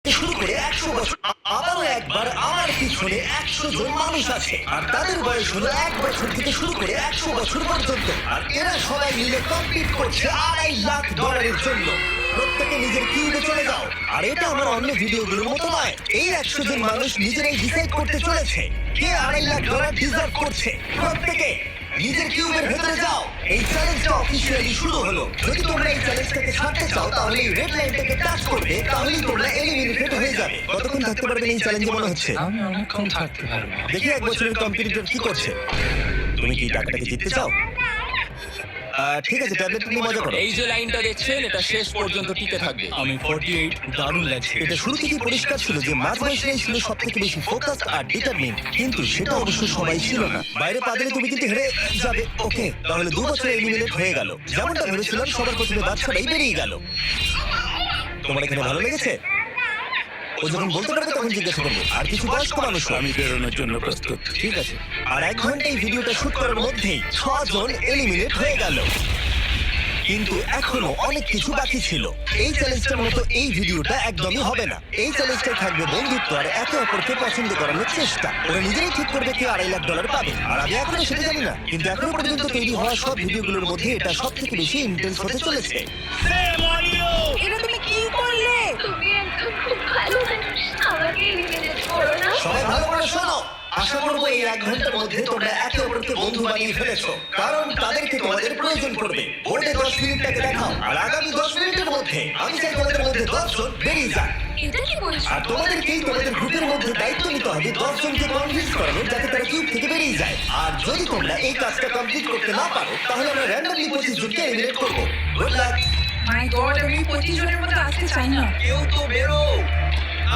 শুরু করে 100 বছর আবারও একবার আমার পিছনে 100 জন মানুষ আছে আর তাদের বয়স হলো 1 বছর থেকে শুরু করে 100 বছর পর্যন্ত আর এরা সবাই মিলে কম্পিট করছে $2.5 লাখ জন্য। প্রত্যেকে নিজের কিউবে চলে যাও। আর এটা আমার অন্য ভিডিওগুলোর মতো নয়, এই 100 জন মানুষ নিজেরাই ডিসাইড করতে চলেছে কে $2.5 লাখ ডিজার্ভ করছে। প্রত্যেকে নিজের কিউবের ভেতরে যাও। এই চ্যালেঞ্জটা অফিসিয়ালি শুরু হলো। যদি তোমরা এই চ্যালেঞ্জটাকে ছাড়তে চাও তাহলে এই রেড লাইনটাকে টাচ করবে, তাহলেই তোমরা এলিমিনেটেড হয়ে যাবে। কতক্ষণ থাকতে পারবেন এই চ্যালেঞ্জে মনে হচ্ছে? আমি অনেকক্ষণ থাকতে পারবো। দেখি 1 বছরের কম্পিটিটর কি করছে। তুমি কি টাকাটাকে জিততে চাও? ঠিক আছে, ট্যাবলেট নিয়ে মজা করো। এই যে লাইনটা দেখছেন এটা শেষ পর্যন্ত টিকে থাকবে। আমি 48 দারুণ লাগছে। এটা শুরু থেকেই পরিষ্কার ছিল যে মাঝবয়সীরাই ছিল সব থেকে বেশি ফোকাস আর ডিটারমিন, কিন্তু সেটা অবশ্য সবাই ছিল না। বাইরে পা দিলে তুমি কিন্তু হেরে যাবে। ওকে, তাহলে 2 বছরে এলিমিনেট হয়ে গেল। যেমনটা ভেবেছিলাম সবার প্রথমে বাচ্চাটাই বেরিয়ে গেল। তোমার এখানে ভালো লেগেছে? ও যখন বলতে পারবে তখন জিজ্ঞাসা করবো। আর কিছু বয়স্ক মানুষ আমি বেরোনোর জন্য প্রস্তুত। ঠিক আছে। আর 1 ঘন্টা এই ভিডিওটা শুট করার মধ্যেই 6 জন এলিমিনেট হয়ে গেল, কিন্তু এখনো অনেক কিছু বাকি ছিল। এই চ্যালেঞ্জটার মতো এই ভিডিওটা একদমই হবে না। এই চ্যালেঞ্জটাই থাকবে বন্ধুত্ব আর একে অপরকে পছন্দ করানোর চেষ্টা। ওরা নিজেরাই ঠিক করবে কে $2.5 লাখ পাবে। আর আমি এখনো সেটা জানি না, কিন্তু এখনো পর্যন্ত তৈরি হওয়া সব ভিডিওগুলোর মধ্যে এটা সব থেকে বেশি ইন্টেন্স হতে চলেছে। এটা তুমি কি করলে? তুমি একদম খুব ভালো মানুষ, আমাকে এলিমিনেট করো না। সবাই ভালো করে শোনো। আশা করবো এই 1 ঘন্টার মধ্যে তোমরা একে অপরকে বন্ধু বানিয়ে ফেলেছো, কারণ তাদেরকে তোমাদের প্রয়োজন পড়বে। বোর্ডে 10 মিনিটটাকে দেখাও, আর আগামী 10 মিনিটের মধ্যে আমি চাই তোমাদের মধ্যে 10 জন বেরিয়ে যাক। এটা কি বলছো? আর তোমাদেরকেই তোমাদের গ্রুপের মধ্যে দায়িত্ব নিতে হবে 10 জনকে কনভিন্স করানোর যাতে তারা কিউব থেকে বেরিয়ে যায়। আর যদি তোমরা এই কাজটা কমপ্লিট করতে না পারো তাহলে আমরা র্যান্ডমলি 25 জনকে এলিমিনেট করবো। Good luck. মাই গড, আমি 25 জনের মধ্যে আসতে চাই না। কেউ তো বেরো।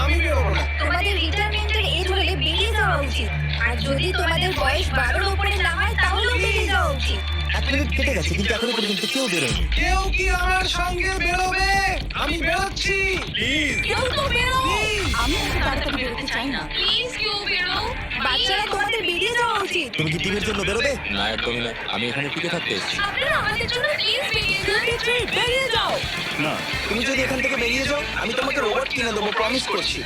আমি বেরোবো না। তোমাদের রিটায়ারমেন্টের এজ হলে বেরিয়ে যাওয়া উচিত। আর যদি তোমাদের বয়স 12-র উপরে না হয় তাহলেও বেরিয়ে যাওয়া উচিত। 1 মিনিট কেটে গেছে কিন্তু এখনো পর্যন্ত কেউ বেরোয়নি। কেউ কি আমার সঙ্গে বেরোবে? আমি বেরোচ্ছি। প্লিজ। কেউ তো বেরো। আমি এত তাড়াতাড়ি বেরোতে চাই না। প্লিজ কেউ বেরো। বাচ্চারা, তোমাদের বেরিয়ে যাওয়া উচিত। তুমি কি টিমের জন্য বেরোবে? না একদমই না, আমি এখানে টিকে থাকতে এসেছি। আপনারা আমাদের জন্য প্লিজ বেরিয়ে যান। বেরিয়ে যাও। না, তুমি যদি এখান থেকে বেরিয়ে যাও আমি তোমাকে রোবট কিনে দেবো, প্রমিস করছি।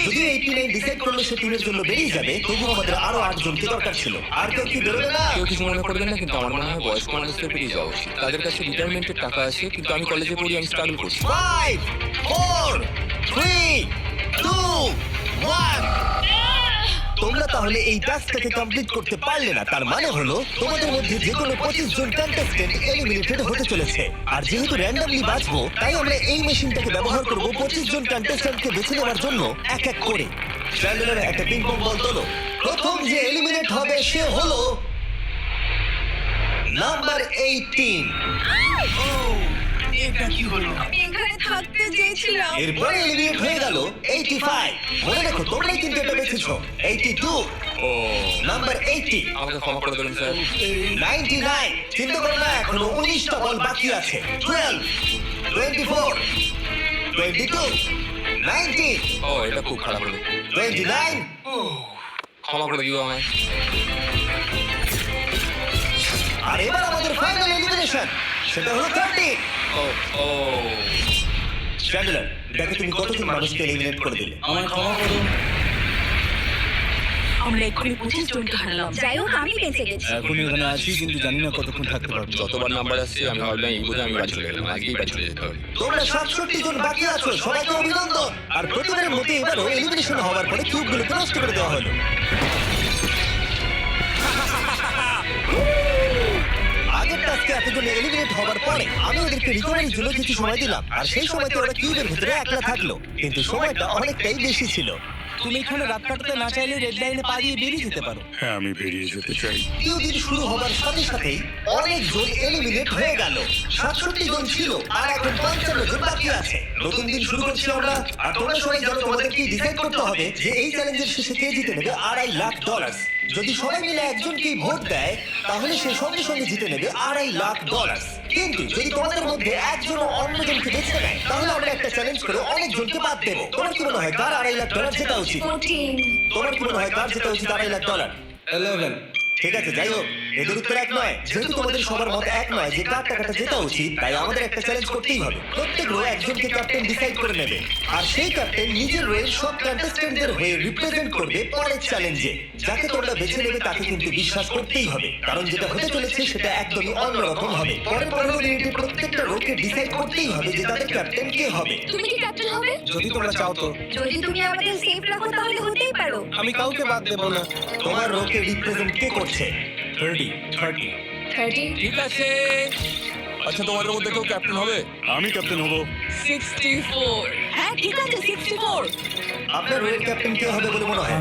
যদি 89 ডিসাইড করলো সে টিমের জন্য বেরিয়ে যাবে, তবু আমাদের আরো 8 জনকে দরকার ছিল। আর কেউ কি বেরোবে না? কেউ কিছু মনে করবেন না, কিন্তু আমার মনে হয় বয়স্ক মানুষদের বেরিয়ে যাওয়া উচিত। তাদের কাছে রিটায়ারমেন্টের টাকা আছে, কিন্তু আমি কলেজে পড়ি, আমি স্ট্রাগল করছি। 5 4 3 2 1। তোমরা তাহলে এই টাস্কটাকে কমপ্লিট করতে পারলে না, তার মানে হলো তোমাদের মধ্যে যে কোনো 25 জন কন্টেস্টেন্ট এলিমিনেটেড হতে চলেছে। আর যেহেতু র্যান্ডমলি বাঁচবো, তাই আমরা এই মেশিনটাকে ব্যবহার করব 25 জন কন্টেস্টেন্টকে বেছে নেওয়ার জন্য এক এক করে। চ্যান্ডেলার একটা পিং পং বল তোলো। প্রথম যে এলিমিনেট হবে সে হলো নাম্বার 18। এটা কি হলো? আমি এখানে থাকতে চেয়েছিলাম। এরপরে এলিমিনেট হয়ে গেল 85। মনে রাখো তোমরাই কিন্তু এটা বেছেছো। 82। ও, নাম্বার 80। আমাকে ক্ষমা করে দেবেন স্যার। 99। চিন্তা করো না, এখনো 19টা বল বাকি আছে। 12 24 22 19 ও, এটা খুব খারাপ হলো। 29। ক্ষমা করে দিও আমায়। আর এবার আমাদের ফাইনাল এলিমিনেশন, সেটা হলো 30। ও ও, চ্যান্ডেলার, দেখো তুমি কতজন মানুষকে এলিমিনেট করে দিলে। আমায় ক্ষমা করুন। আমরা এক্ষুনি 25 জনকে হারালাম। যাই হোক আমি বেঁচে গেছি। এখন এখানে আছি, কিন্তু জানি না কতক্ষণ থাকতে পারবো। যতবার নাম্বার আসছে আমি ভাবলাম এই বোধহয় আমি বাড়ি চলে গেলাম, আজকেই বাড়ি চলে যেতে হবে। তোমরা 67 জন বাকি আছো, সবাইকে অভিনন্দন। আর প্রতিবারের মতো এবারও এলিমিনেশন হওয়ার পরে কিউবগুলোকে নষ্ট করে দেওয়া হলো। আগের টাস্কে এতজন এলিমিনেট হওয়ার পরে আমি ওদেরকে রিকভারির জন্য কিছু সময় দিলাম, আর সেই সময়তে ওরা কিউবের ভিতরে একলা থাকলো, কিন্তু সময়টা অনেকটাই বেশি ছিল। তুমি এখানে রাত কাটাতে না চাইলে রেড লাইনে পা দিয়ে বেরিয়ে যেতে পারো। হ্যাঁ, আমি বেরিয়ে যেতে চাই। কিউ দিন শুরু হবার সাথে সাথেই অনেকজন এলিমিনেট হয়ে গেল। 67 জন ছিল আর এখন 55 জন বাকি আছে। নতুন দিন শুরু করছি আমরা, আর তোমরা সবাই জানো তোমাদের কি ডিসাইড করতে হবে যে এই চ্যালেঞ্জের শেষে কে জিতে নেবে $2.5 লাখ। যদি সবাই মিলে একজনকেই ভোট দেয় তাহলে সে সঙ্গে সঙ্গে জিতে নেবে $2.5 লাখ। কিন্তু যদি তোমাদের মধ্যে একজন অন্যজনকে বেছে নেয় তাহলে আমরা একটা চ্যালেঞ্জ করে অনেকজনকে বাদ দেবো। তোমার কি মনে হয় কার $2.5 লাখ জেতা উচিত? 14। তোমার কি মনে হয় কার জেতা উচিত $2.5 লাখ? 11। ঠিক আছে, যাই হোক, এদের উত্তর এক নয়। যেহেতু তোমাদের সবার মত এক নয় যে কার টাকাটা জেতা উচিত, তাই আমাদের একটা চ্যালেঞ্জ করতেই হবে। প্রত্যেক রো একজনকে ক্যাপ্টেন ডিসাইড করে নেবে, আর সেই ক্যাপ্টেন নিজের রোয়ের সব কন্টেস্ট্যান্টদের হয়ে রিপ্রেজেন্ট করবে পরের চ্যালেঞ্জে। যাকে তোমরা বেছে নেবে তাকে কিন্তু বিশ্বাস করতেই হবে, কারণ যেটা হতে চলেছে সেটা একদমই অন্যরকম হবে। পরের 15 মিনিটে প্রত্যেকটা রোকে ডিসাইড করতেই হবে যে তাদের ক্যাপ্টেন কে হবে। তুমি কি ক্যাপ্টেন হবে? যদি তোমরা চাও তো। যদি তুমি আমাদের সেফ রাখো তাহলে হতেই পারো। আমি কাউকে বাদ দেবো না। তোমার রোকে রিপ্রেজেন্ট কে করছে? 30 ঠিক আছে। আচ্ছা, তোমাদের মধ্যে কেউ ক্যাপ্টেন হবে? আমি ক্যাপ্টেন হব। 64 হ্যাঁ ঠিক আছে 64 আপনার রোয়ের ক্যাপ্টেন কে হবে বলে মনে হয়?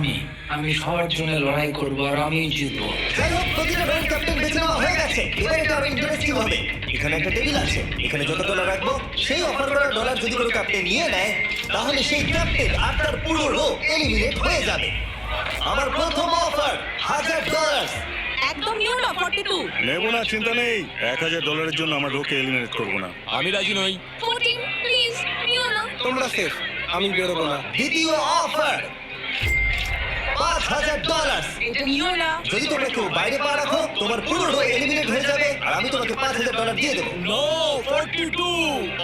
আমি সবার জন্য লড়াই করবো আর আমি জিতবো। যাই হোক, প্রতিটা রোয়ের ক্যাপ্টেন বেছে নেওয়া হয়ে গেছে। এবার এটা আরো ইন্টারেস্টিং হবে। এখানে একটা টেবিল আছে, এখানে যত ডলার রাখবো সেই অফার করা ডলার যদি কোনো ক্যাপ্টেন নিয়ে নেয়, তাহলে সেই ক্যাপ্টেন আর তার পুরো রো এলিমিনেট হয়ে যাবে। আমার প্রথম অফার $1000। একদম নিও না 42 নেব না, চিন্তা নেই। $1000 জন্য আমার রোকে এলিমিনেট করব না। আমি রাজি নই। 14 প্লিজ নিও না। তোমরা সেফ, আমি বেরোবো না। দ্বিতীয় অফার $5000। এটা নিও না যদি তোমরা কেউ বাইরে পা রাখো, তোমার পুরো রো এলিমিনেট হয়ে যাবে, আর আমি তোমাকে $5000 দিয়ে দেবো। নো, 42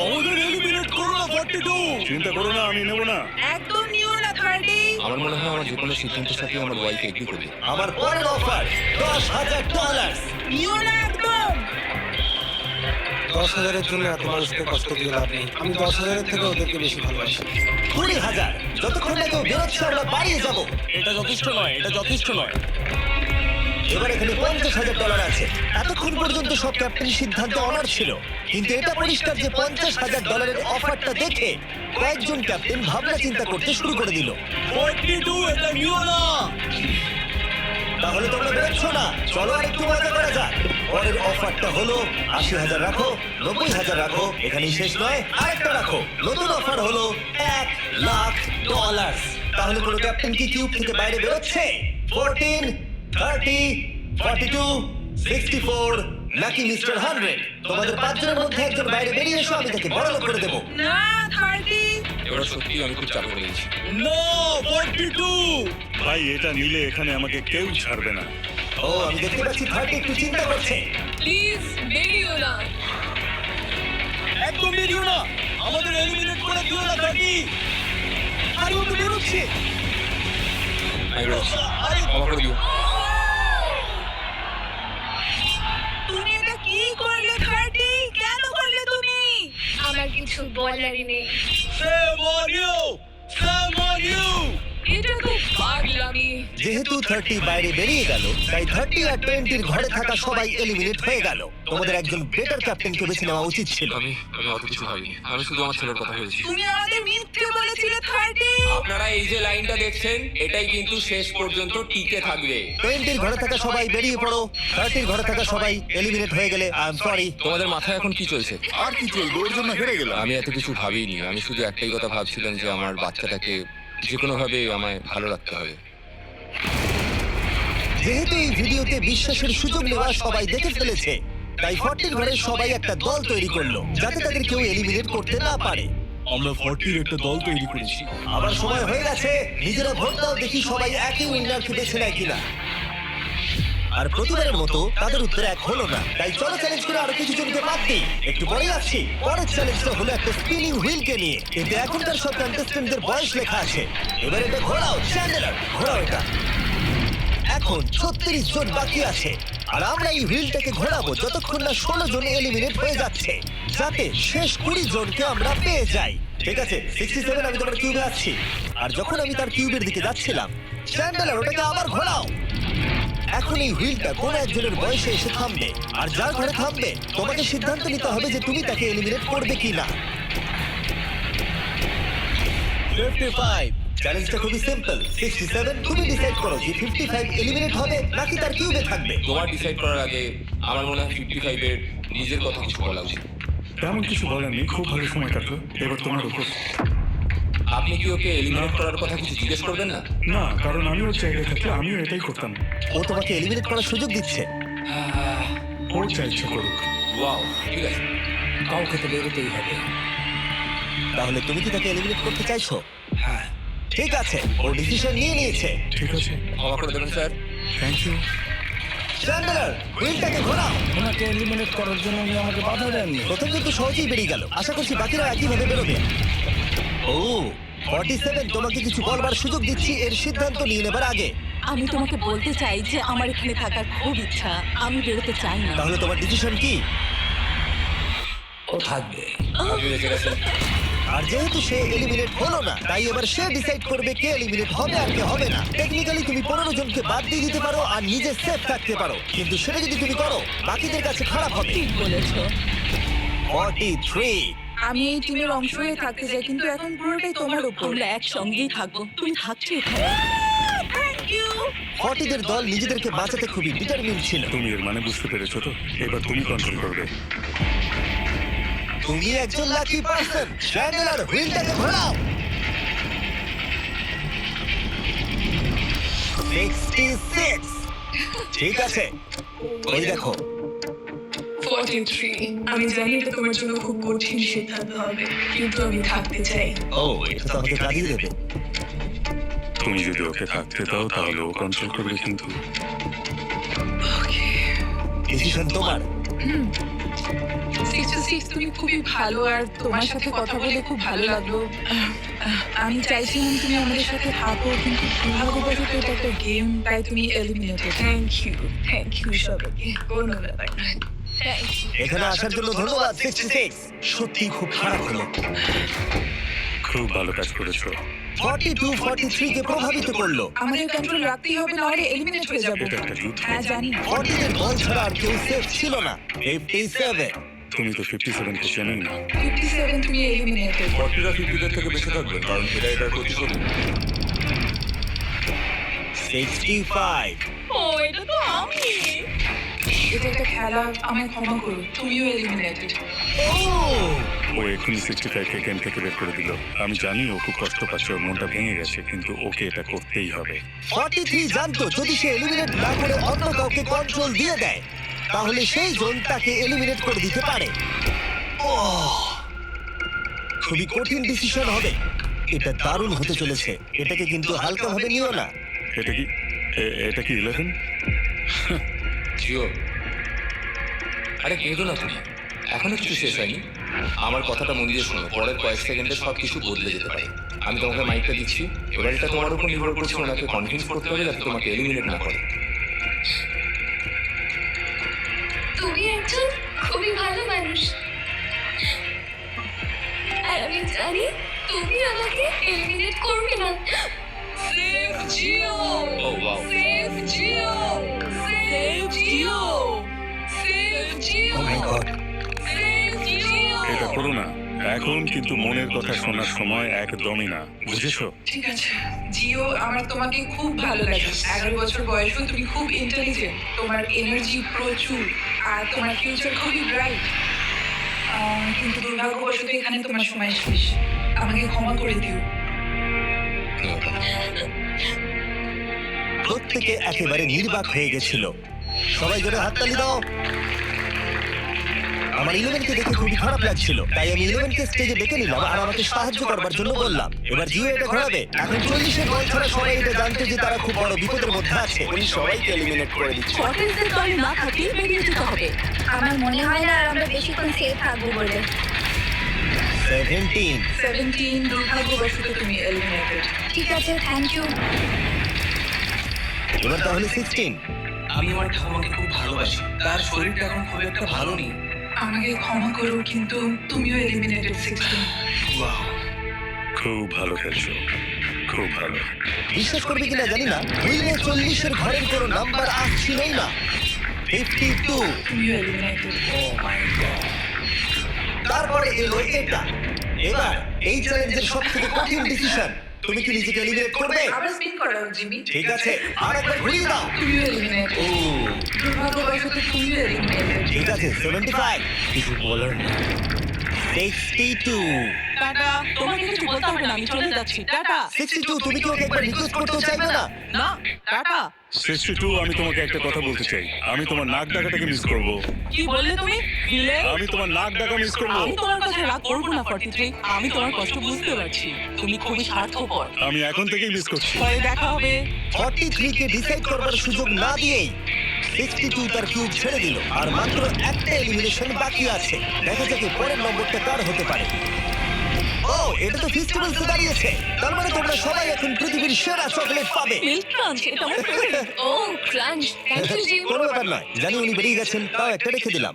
আমাদের এলিমিনেট করো না। 42 চিন্তা করো না, আমি নেব না। একদম নিও না 30 আমার মনে হয় আমার যে কোনো সিদ্ধান্তের সাথে আমার ওয়াইফ এগ্রি করবে। আমার পরের অফার $10000। নিও না একদম 10,000-এর জন্য এত মানুষকে কষ্ট দিয়ে লাভ নেই। আমি 10,000-এর থেকে ওদেরকে বেশি ভালোবাসি। 20,000। যতক্ষণ না কেউ বেরোচ্ছে আমরা বাড়িয়ে যাবো। এটা যথেষ্ট নয়, এটা যথেষ্ট নয়। এবার এখানে $50,000 আছে। এতক্ষণ পর্যন্ত সব ক্যাপ্টেন সিদ্ধান্তে অনার ছিল, কিন্তু এটা পরিষ্কার যে $50,000 অফারটা দেখে কয়েকজন ক্যাপ্টেন ভাবনা চিন্তা করতে শুরু করে দিল। 42 এটা নিও না। তাহলে তোমরা বেরোচ্ছ না, চলো আর একটু মজা করা যাক। পরের অফারটা হলো 80,000 রাখো, 90,000 রাখো, এখানেই শেষ নয়, আরেকটা রাখো। নতুন অফার হলো $1,00,000। তাহলে কোনো ক্যাপ্টেন কি কিউব থেকে বাইরে বেরোচ্ছে? 14, 30, 42, 64 নাকি মিস্টার 100? তোমাদের 5 জনের মধ্যে একজন বাইরে বেরিয়ে এসো, আমি তাকে বড়লোক করে দেবো। না 30 এবার সত্যি আমি খুব চাপ পড়ে গেছি। নো, 42 ভাই, এটা নিলে এখানে আমাকে কেউ ছাড়বে না। ও, আমি দেখতে পাচ্ছি 30 একটু চিন্তা করছে। প্লিজ বেরিও না একদম বেরিও না। আমাদের এলিমিনেট করে দিও না 30। আরে ও তো বেরোচ্ছে। আমি বলছি, ক্ষমা করে দিও। তুমি এটা কি করলে 30 কেন করলে তুমি আমার কিছু বলারই নেই। Shame on you! Shame on you! এটা খুব পাগলামি যেহেতু 30 বাইরে বেরিয়ে গেল, তাই 30 আর 20 ঘরে থাকা সবাই এলিমিনেট হয়ে গেল। তোমাদের একজন বেটার ক্যাপ্টেনকে বেছে নেওয়া উচিত ছিল। আমি অত কিছু ভাবিনি। আমি শুধু আমার ছেলের কথা ভেবেছি। তুমি আমাদের মিথ্যে বলেছিলে 30 আপনারা এই যে লাইনটা দেখছেন, এটাই কিন্তু শেষ পর্যন্ত টিকে থাকবে। 20 ঘরে থাকা সবাই বেরিয়ে পড়ো। 30 ঘরে থাকা সবাই এলিমিনেট হয়ে গেলে আই এম সরি। তোমাদের মাথায় এখন কি চলছে? আর কি চলবে, ওর জন্য হেরে গেলাম। আমি এত কিছু ভাবিনি। আমি শুধু একটাই কথা ভাবছিলাম যে আমার বাচ্চাটাকে যে কোনোভাবে আমায় ভালো রাখতে হবে। যেহেতু এই ভিডিওতে বিশ্বাসের সুযোগ নেওয়া সবাই দেখে ফেলেছে, তাই 40 ঘরের সবাই একটা দল তৈরি করলো, যাতে তাদের কেউ এলিমিনেট করতে না পারে। আমরা 40 একটা দল তৈরি করেছি। আবার সময় হয়ে গেছে, নিজেরা ভোট দাও, দেখি সবাই একই উইনারকে বেছে নেয় কিনা। আর প্রতিবারের মতো তাদের উত্তর এক হলো না, তাই চলো চ্যালেঞ্জ করে আরো কিছু জনকে বাদ দিই। একটু পরে আসছি। পরের চ্যালেঞ্জটা হলো একটা স্পিনিং হুইলকে নিয়ে, কিন্তু এখনকার সব কন্টেস্টেন্টদের বয়স লেখা আছে। এবার এটা ঘোরাও, চ্যান্ডেলার ঘোরাও এটা। এখন 36 জন বাকি আছে, আর আমরা এই হুইলটাকে ঘোরাবো যতক্ষণ না 16 জন এলিমিনেট হয়ে যাচ্ছে, যাতে শেষ 20 জনকে আমরা পেয়ে যাই। ঠিক আছে, 67 আমি তোমার কিউবে আসছি। আর যখন আমি তার কিউবের দিকে যাচ্ছিলাম, চ্যান্ডেলার ওটাকে আবার ঘোরাও। এখন এই হুইলটা কোন একজনের বয়সে এসে থামবে, আর যার ঘরে থামবে তোমাকে সিদ্ধান্ত নিতে হবে যে তুমি তাকে এলিমিনেট করবে কিনা। 55 চ্যালেঞ্জটা খুবই সিম্পল। 67 তুমি ডিসাইড করো যে 55 এলিমিনেট হবে নাকি তার কিউবে থাকবে। তোমার ডিসাইড করার আগে আমার মনে হয় 55 এর নিজের কথা কিছু বলা উচিত। তেমন কিছু বলার নেই, খুব ভালো সময় কাটলো। এবার তোমার উপর। আপনি কি ওকে এলিমিনেট করার কথা কিছু জিজ্ঞেস করবেন না? না, কারণ আমি ওর জায়গায় থাকলে আমিও এটাই করতাম। ও তোমাকে এলিমিনেট করার সুযোগ দিচ্ছে। ওর যা ইচ্ছা করুক। ওয়াও, ঠিক আছে। কাউকে তো বেরোতেই হবে। তাহলে তুমি কি তাকে এলিমিনেট করতে চাইছো? হ্যাঁ, ঠিক আছে, ও ডিসিশন নিয়ে নিয়েছে। ঠিক আছে, ক্ষমা করে দেবেন স্যার। Thank you. চ্যান্ডলার হুইলটাকে ঘোরাও। ওনাকে এলিমিনেট করার জন্য উনি আমাকে বাধা দেননি। প্রথম কিন্তু সহজেই বেরিয়ে গেল, আশা করছি বাকিরা একইভাবে বেরোবে। ও 47, তোমাকে কিছু বলবার সুযোগ দিচ্ছি এর সিদ্ধান্ত নিয়ে নেবার আগে। আমি তোমাকে বলতে চাই যে আমার এখানে থাকার খুব ইচ্ছা, আমি বেরোতে চাই না। তাহলে তোমার ডিসিশন কি? ও থাকবে। আপনি বেঁচে গেছেন। আর যেহেতু সে এলিমিনেট হলো না, তাই এবার সে ডিসাইড করবে কে এলিমিনেট হবে আর কে হবে না। টেকনিক্যালি তুমি 15 জনকে বাদ দিয়ে দিতে পারো আর নিজে সেফ থাকতে পারো, কিন্তু সেটা যদি তুমি করো বাকিদের কাছে খারাপ হবে। ঠিক বলেছো। 43। আমি এই টিমের অংশ হয়ে থাকতে চাই, কিন্তু এখন পুরোটাই তোমার উপর। আমরা একসঙ্গেই থাকবো, তুমি থাকছো এখানে। Thank you. 40 দের দল নিজেদেরকে বাঁচাতে খুবই ডিটারমিন ছিল। তুমি এর মানে বুঝতে পেরেছো তো? এবার তুমি কন্ট্রোল করবে। তুমি একজন লাকি পারসন। চ্যান্ডলার হুইলটাকে ঘোরাও। 66। ঠিক আছে, ওই দেখো। 43। আমি জানি এটা তোমার জন্য খুব কঠিন সিদ্ধান্ত হবে, কিন্তু আমি থাকতে চাই। ও, এটা তো আমাকে কাঁদিয়ে দেবে। তুমি যদি ওকে থাকতে দাও তাহলে ও কন্ট্রোল করবে, কিন্তু ডিসিশন তোমার। 66, তুমি খুবই ভালো আর তোমার সাথে কথা বলে খুব ভালো লাগলো। আমি চাইছিলাম তুমি আমাদের সাথে থাকো, কিন্তু দুর্ভাগ্যবশত এটা একটা গেম, তাই তুমি এলিমিনেটেড। থ্যাংক ইউ সবাইকে। কোনো ব্যাপার না। এখানে আসার জন্য ধন্যবাদ 66। সত্যি খুব খারাপ হলো। খুব ভালো কাজ করেছো। 42 43 কে প্রভাবিত করলো। আমাদের কন্ট্রোল রাখতেই হবে, না হলে এলিমিনেট হয়ে যাবো। এটা একটা যুদ্ধ। হ্যাঁ জানি। 40 দের দল ছাড়া আর কেউ সেফ ছিল না। 57। তুমি তো 57 কে চেনোই না। 57, তুমি এলিমিনেটেড। 40রা 50দের থেকে বেঁচে থাকবেন, কারণ এরা এটার ক্ষতি করবে। 65। ও, এটা তো আমি। এটা একটা খেলা, আমায় ক্ষমা করো, তুমিও এলিমিনেটেড। ও এখনই 65 কে গেম থেকে বের করে দিল। আমি জানি ও খুব কষ্ট পাচ্ছে, ওর মনটা ভেঙে গেছে, কিন্তু ওকে এটা করতেই হবে। 43 জানতো যদি সে এলিমিনেট না করে অন্য কাউকে কন্ট্রোল দিয়ে দেয়, তাহলে সেই জন তাকে এলিমিনেট করে দিতে পারে। খুবই কঠিন ডিসিশন হবে। এটা দারুণ হতে চলেছে। এটাকে কিন্তু হালকাভাবে নিও না। এটা কি 11? জিও, আরে কেঁদো না তুমি, এখনো কিছু শেষ হয়নি। আমার কথাটা মন দিয়ে শোনো, পরের কয়েক সেকেন্ডে সব কিছু বদলে যেতে পারে। আমি তোমাকে মাইকটা দিচ্ছি, এবার এটা তোমার উপর নির্ভর করছে ওনাকে কনভিন্স করতে হবে যাতে তোমাকে এলিমিনেট না করে। তুমি একজন খুবই ভালো মানুষ, আর আমি জানি তুমি আমাকে এলিমিনেট করবে না। Save Jio, oh wow, save Jio, save Jio, save Jio, oh my God. Save Jio. এটা করো না এখন, কিন্তু মনের কথা শোনার সময় একদমই না, বুঝেছো? ঠিক আছে জিও, আমার তোমাকে খুব ভালো লাগে। 11 বছর বয়সে তুমি খুব ইন্টেলিজেন্ট, তোমার এনার্জি প্রচুর, আর তোমার ফিউচার খুবই ব্রাইট। কিন্তু দুর্ভাগ্যবশত এখানে তোমার সময় শেষ। আমাকে ক্ষমা করে দিও। প্রত্যেকে একেবারে নির্বাক হয়ে গেছিল। সবাই জোরে হাততালি দাও। আমার 11কে দেখে খুবই খারাপ লাগছিল, তাই আমি 11কে স্টেজে ডেকে নিলাম আর আমাকে সাহায্য করবার জন্য বললাম। এবার জিও এটা ঘোরাবে। এখন 40 এর দল ছাড়া সবাই এটা জানতো যে তারা খুব বড় বিপদের মধ্যে আছে। উনি সবাইকে এলিমিনেট করে দিচ্ছে। 40 দের দলে না থাকলেই বেরিয়ে যেতে হবে। আমার মনে হয় না আর আমরা বেশিক্ষণ সেফ থাকবো বলে। 17, দুর্ভাগ্যবশত তুমি এলিমিনেটেড। ঠিক আছে, থ্যাংক ইউ। এবার তাহলে 16। আমি আমার ঠাকুমাকে খুব ভালোবাসি, তার শরীরটা এখন খুব একটা ভালো নেই। আমাকে ক্ষমা করো, কিন্তু তুমিও এলিমিনেটেড 16। খুব ভালো খেলছো, খুব ভালো। বিশ্বাস করবে কিনা জানি না, হুইলে 40 এর ঘরের কোনো নাম্বার আসছিলই না। 52। তুমিও এলিমিনেটেড। O my god. তারপরে এলো এটা। এবার এই চ্যালেঞ্জের সবথেকে কঠিন ডিসিশন। তুমি কি নিজেকে এলিমিনেট করবে? আবার স্পিন করো জিমি। ঠিক আছে, আরেকবার ঘুরিয়ে দাও। তুমিও এলিমিনেটেড। দুর্ভাগ্যবশত তুমিও এলিমিনেটেড। ঠিক আছে, 75। কিছু বলার নেই। 62। টাটা, তোমাকে কিছু বলতে হবে না, আমি চলে যাচ্ছি। টাটা। 62, তুমি কি ওকে একবার রিকোয়েস্ট করতেও চাইবে না? না, টাটা। 62, আমি তোমাকে একটা কথা বলতে চাই। আমি তোমার নাক ডাকাটাকে মিস করব। কি বললে তুমি? ভিলেন? আমি তোমার নাক ডাকা মিস করব। আমি তোমার কাছে রাগ করবো না 43। আমি তোমার কষ্ট বুঝতে পারছি। তুমি খুবই স্বার্থপর। আমি এখন থেকেই মিস করছি। পরে দেখা হবে। 43 কে ডিসাইড করবার সুযোগ না দিয়েই 62 তার কিউব ছেড়ে দিল আর মাত্র একটা এলিমিনেশন বাকি আছে। দেখা যাক পরের নম্বরটা কার হতে পারে। ও, এটা তো ফেস্টিভ্যালস দাঁড়িয়েছে। তার মানে তোমরা সবাই এখন পৃথিবীর সেরা চকলেট পাবে। মিল্ক ক্রাঞ্চ এটা আমার ফেভারিট। ও ক্রাঞ্চ, থ্যাংক ইউ জিও। কোনো ব্যাপার নয়, জানি উনি বেরিয়ে গেছেন, তাও একটা রেখে দিলাম।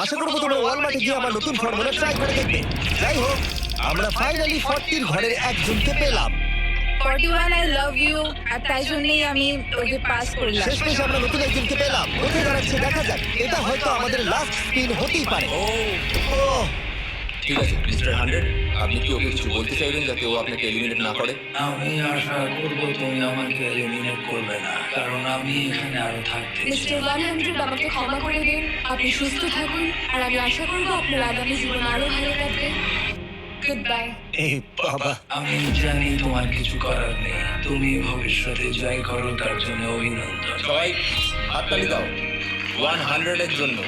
আশা করবো তোমরা ওয়ালমার্টে গিয়ে আমার নতুন ফর্মুলা ট্রাই করে দেখবে। যাই হোক, আমরা ফাইনালি 40 ঘরের একজনকে পেলাম। 41 আই লাভ ইউ, আর তাই জন্যই আমি ওকে পাস করলাম। শেষমেশ আমরা নতুন একজনকে পেলাম। কোথায় দাঁড়াচ্ছে দেখা যাক। এটা হয়তো আমাদের লাস্ট স্পিন হতেই পারে। ও, ঠিক আছে মিস্টার 100, আপনি কি ওকে কিছু বলতে চাইবেন যাতে ও আপনাকে এলিমিনেট না করে? আমি আশা করবো তুমি আমাকে এলিমিনেট করবে না, কারণ আমি এখানে আরো থাকতে চাই। মিস্টার 100 আমাকে ক্ষমা করে দিন। আপনি সুস্থ থাকুন আর আমি আশা করবো আপনার আগামী জীবন আরো ভালো কাটবে। Good bye. এই বাবা, আমি জানি তোমার কিছু করার নেই, তুমি ভবিষ্যতে যাই করো তার জন্য অভিনন্দন। সবাই হাততালি দাও 100 এর জন্য।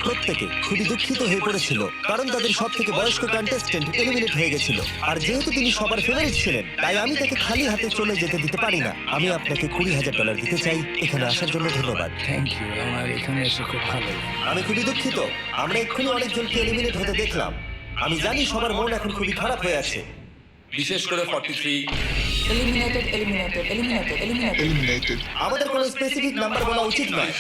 প্রত্যেকে খুবই দুঃখিত হয়ে পড়েছিল কারণ তাদের সব থেকে বয়স্ক কন্টেস্টেন্ট এলিমিনেট হয়ে গেছিল। আর যেহেতু তিনি সবার ফেভারিট ছিলেন, তাই আমি তাকে খালি হাতে চলে যেতে দিতে পারি না। আমি আপনাকে $20,000 দিতে চাই। এখানে আসার জন্য ধন্যবাদ। থ্যাংক ইউ, আমার এখানে এসে খুব ভালো লাগে। আমি খুবই দুঃখিত, আমরা এক্ষুনি অনেকজনকে এলিমিনেট হতে দেখলাম। আমি জানি সবার মন এখন খুবই খারাপ হয়ে আছে। বিশেষ করে 43। Eliminated, eliminated, eliminated, eliminated. আমাদের কোনো স্পেসিফিক নাম্বার বলা উচিত নয়।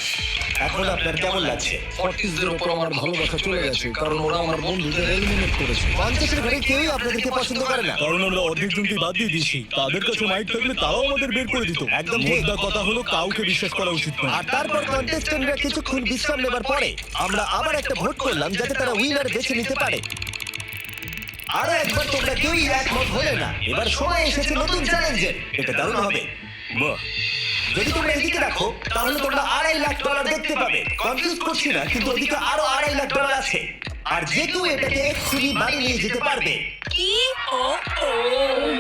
এখন আপনার কেমন লাগছে? 40 দের উপর আমার ভালোবাসা চলে গেছে, কারণ ওরা আমার বন্ধুদের এলিমিনেট করেছে। 50 এর ঘরে কেউই আপনাদেরকে পছন্দ করে না। কারণ আমরা অর্ধেক জনকে বাদ দিয়ে দিয়েছি। তাদের কাছে মাইক থাকলে তারাও আমাদের বের করে দিত। একদম ঠিক। মোদ্দা কথা হলো কাউকে বিশ্বাস করা উচিত নয়। আর তারপর কন্টেস্টেন্টরা কিছুক্ষণ বিশ্রাম নেবার পরে আমরা আবার একটা ভোট করলাম যাতে তারা উইনার বেছে নিতে পারে। আরো একবার তোমরা কেউই একমত হলে না। এবার সময় এসেছে নতুন চ্যালেঞ্জের। এটা দারুণ হবে। বাহ, যদি তোমরা এদিকে রাখো তাহলে তোমরা $2.5 লাখ দেখতে পাবে। কনফিউজ করছি না, কিন্তু ওদিকে আরো $2.5 লাখ আছে। আর যে কেউ এটাকে এক্ষুনি বাড়ি নিয়ে যেতে পারবে। কি? ও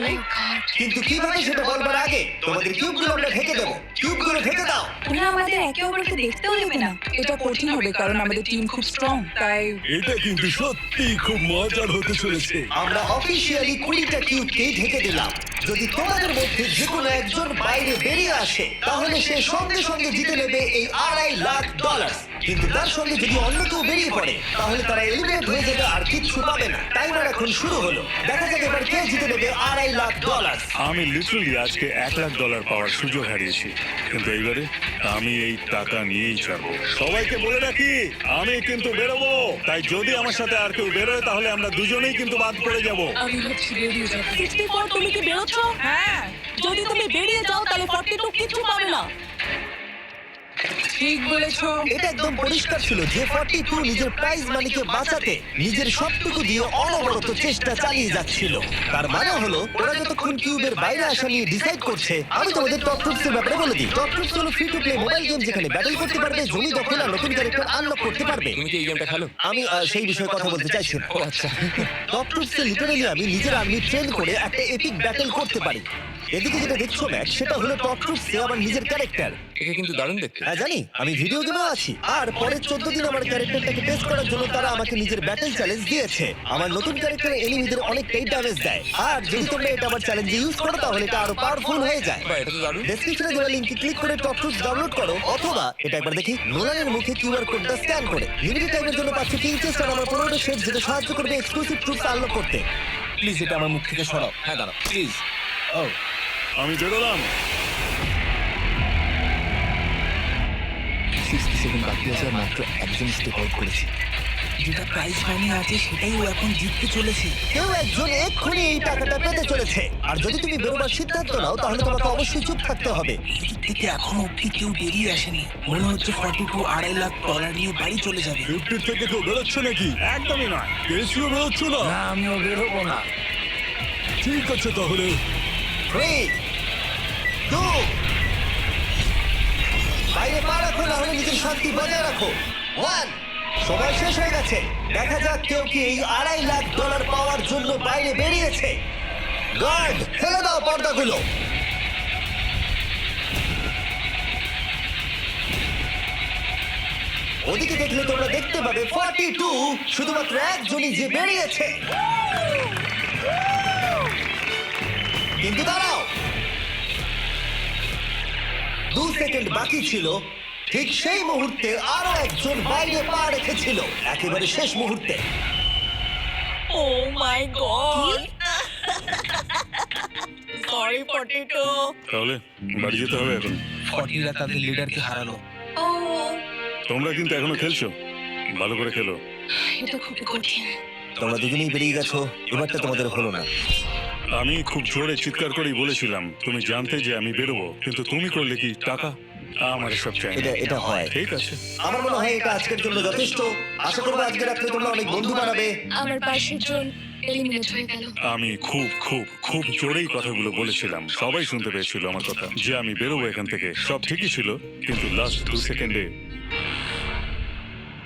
মাই গড। কিন্তু কিভাবে সেটা বলবার আগে তোমাদের কিউবগুলো আমরা ঢেকে দেবো। কিউবগুলো ঢেকে দাও। ওরা আমাদের একে অপরকে দেখতেও দেবে না। এটা কঠিন হবে কারণ আমাদের টিম খুব স্ট্রং, তাই এটা কিন্তু সত্যি খুব মজার হতে চলেছে। আমরা অফিসিয়ালি 20টা কিউবকেই ঢেকে দিলাম। যদি তোমাদের মধ্যে যে কোনো একজন বাইরে বেরিয়ে আসে তাহলে সে সঙ্গে সঙ্গে জিতে নেবে এই $2.5 লাখ। কিন্তু তার সঙ্গে যদি অন্য কেউ বেরিয়ে পড়ে তাহলে তারা এলিমিনেট হয়ে যাবে আর কিচ্ছু পাবে না। টাইমার এখন শুরু হলো। দেখা যাক এবার কে জিতে নেবে $2.5 লাখ। আমি লিটারালি আজকে $1,00,000 পাওয়ার সুযোগ হারিয়েছি, কিন্তু এইবারে আমি এই টাকা নিয়েই যাবো। সবাইকে বলে রাখি, আমি কিন্তু বেরোবো। তাই যদি আমার সাথে আর কেউ বেরোয় তাহলে আমরা দুজনেই কিন্তু বাদ পড়ে যাবো। আমি ভাবছি বেরিয়ে যাবো। 64 তুমি কি বেরোচ্ছ? হ্যাঁ, যদি তুমি বেরিয়ে যাও তাহলে 42 কিচ্ছু পাবে না। ঠিক বলেছো। এটা একদম পরিষ্কার ছিল যে 42 নিজের প্রাইজ মানিকে বাঁচাতে নিজের সবটুকু দিয়ে অনবরত চেষ্টা চালিয়ে যাচ্ছিল। তার মানে হলো ওরা যতক্ষণ কিউবের বাইরে আসা নিয়ে ডিসাইড করছে। আমি তোমাদের টপ ট্রুপস এর ব্যাপারে বলে দিই। টপ ট্রুপস হলো free to play mobile game যেখানে ব্যাটল করতে পারবে, জমি দখল আর নতুন ক্যারেক্টার আনলক করতে পারবে। তুমি কি এই গেমটা খেলো? আমি সেই বিষয়ে কথা বলতে চাইছি না। ও আচ্ছা। টপ ট্রুপসে লিটারালি আমি নিজের আর্মি ট্রেন করে একটা এপিক ব্যাটল করতে পারি। এদিকে যেটা দেখছো ম্যাচ, সেটা হলো টপ ট্রুপসে আমার নিজের ক্যারেক্টার। একে কিন্তু দারুণ দেখতে। হ্যাঁ জানি, আমি ভিডিও গেমেও আছি। আর পরের 14 দিন আমার ক্যারেক্টারটাকে টেস্ট করার জন্য তারা আমাকে নিজের ব্যাটল চ্যালেঞ্জ দিয়েছে। আমার নতুন ক্যারেক্টার এনিমিদের অনেকটাই ড্যামেজ দেয়। আর যদি তোমরা এটা আমার চ্যালেঞ্জে ইউজ করো তাহলে এটা আরো পাওয়ারফুল হয়ে যায়। বাহ, এটা তো দারুণ। ডেসক্রিপশনে দেওয়া লিংকে ক্লিক করে টপ ট্রুপস ডাউনলোড করো, অথবা এটা একবার দেখি নোলানের মুখে কিউআর কোডটা স্ক্যান করে। লিমিটেড টাইমের জন্য পাচ্ছ কিং চেস্ট আর আমার 15টা শেড, যেটা সাহায্য করবে এক্সক্লুসিভ ট্রুপস আনলক করতে। প্লিজ এটা আমার মুখ থেকে সরাও। হ্যাঁ দাঁড়াও প্লিজ। ও, আমি বেরোলাম। 60 সেকেন্ড বাকি আছে আর মাত্র একজন স্টেপ আউট করেছি। যেটা প্রাইজ মানি আছে সেটাই ও এখন জিততে চলেছে। কেউ একজন এক্ষুনি এই টাকাটা পেতে চলেছে। আর যদি তুমি বেরোবার সিদ্ধান্ত নাও তাহলে তোমাকে অবশ্যই চুপ থাকতে হবে। এদিক থেকে এখনো অব্দি কেউ বেরিয়ে আসেনি। মনে হচ্ছে 42 $2.5 লাখ নিয়ে বাড়ি চলে যাবে। 50 থেকে কেউ বেরোচ্ছে নাকি? একদমই নয়। কেসিও বেরোচ্ছ না? না আমিও বেরোবো না। ঠিক আছে তাহলে। 3, 2, বাইরে পা রাখো, না হলে নিজের শান্তি বজায় রাখো। 1, সময় শেষ হয়ে গেছে। দেখা যাক কেউ কি এই $2.5 লাখ পাওয়ার জন্য বাইরে বেরিয়েছে। গার্ড, ফেলে দাও পর্দাগুলো। ওদিকে দেখলে তোমরা দেখতে পাবে 42 শুধুমাত্র একজনই যে বেরিয়েছে। কিন্তু দাঁড়াও, 2 সেকেন্ড বাকি ছিল, ঠিক সেই মুহূর্তে আরো একজন বাইরে পা রেখেছিল, একেবারে শেষ মুহূর্তে। ও মাই গড সরি পটেটো তাহলে বাড়ি যেতে হবে এখন। ফর্টিরা তাদের লিডারকে হারালো। ও তোমরা কিন্তু এখনো খেলছো, ভালো করে খেলো। এটা খুব কঠিন। তোমরা দুজনেই বেরিয়ে গেছো, এবারটা তোমাদের হলো না। আমি খুব জোরে চিৎকার করেই বলেছিলাম তুমি জানতে যে আমি বেরোবো, কিন্তু তুমি করলে কি টাকা? আমার সব চাই না। এটা হয়। ঠিক আছে, আমার মনে হয় এটা আজকের জন্য যথেষ্ট। আশা করবো আজকে রাত্রে তোমরা অনেক বন্ধু বানাবে। আমার পাশের জন এলিমিনেট হয়ে গেল। আমি খুব খুব খুব জোরেই কথাগুলো বলেছিলাম, সবাই শুনতে পেয়েছিল আমার কথা, যে আমি বেরোবো এখান থেকে। সব ঠিকই ছিল, কিন্তু লাস্ট 2 সেকেন্ডে।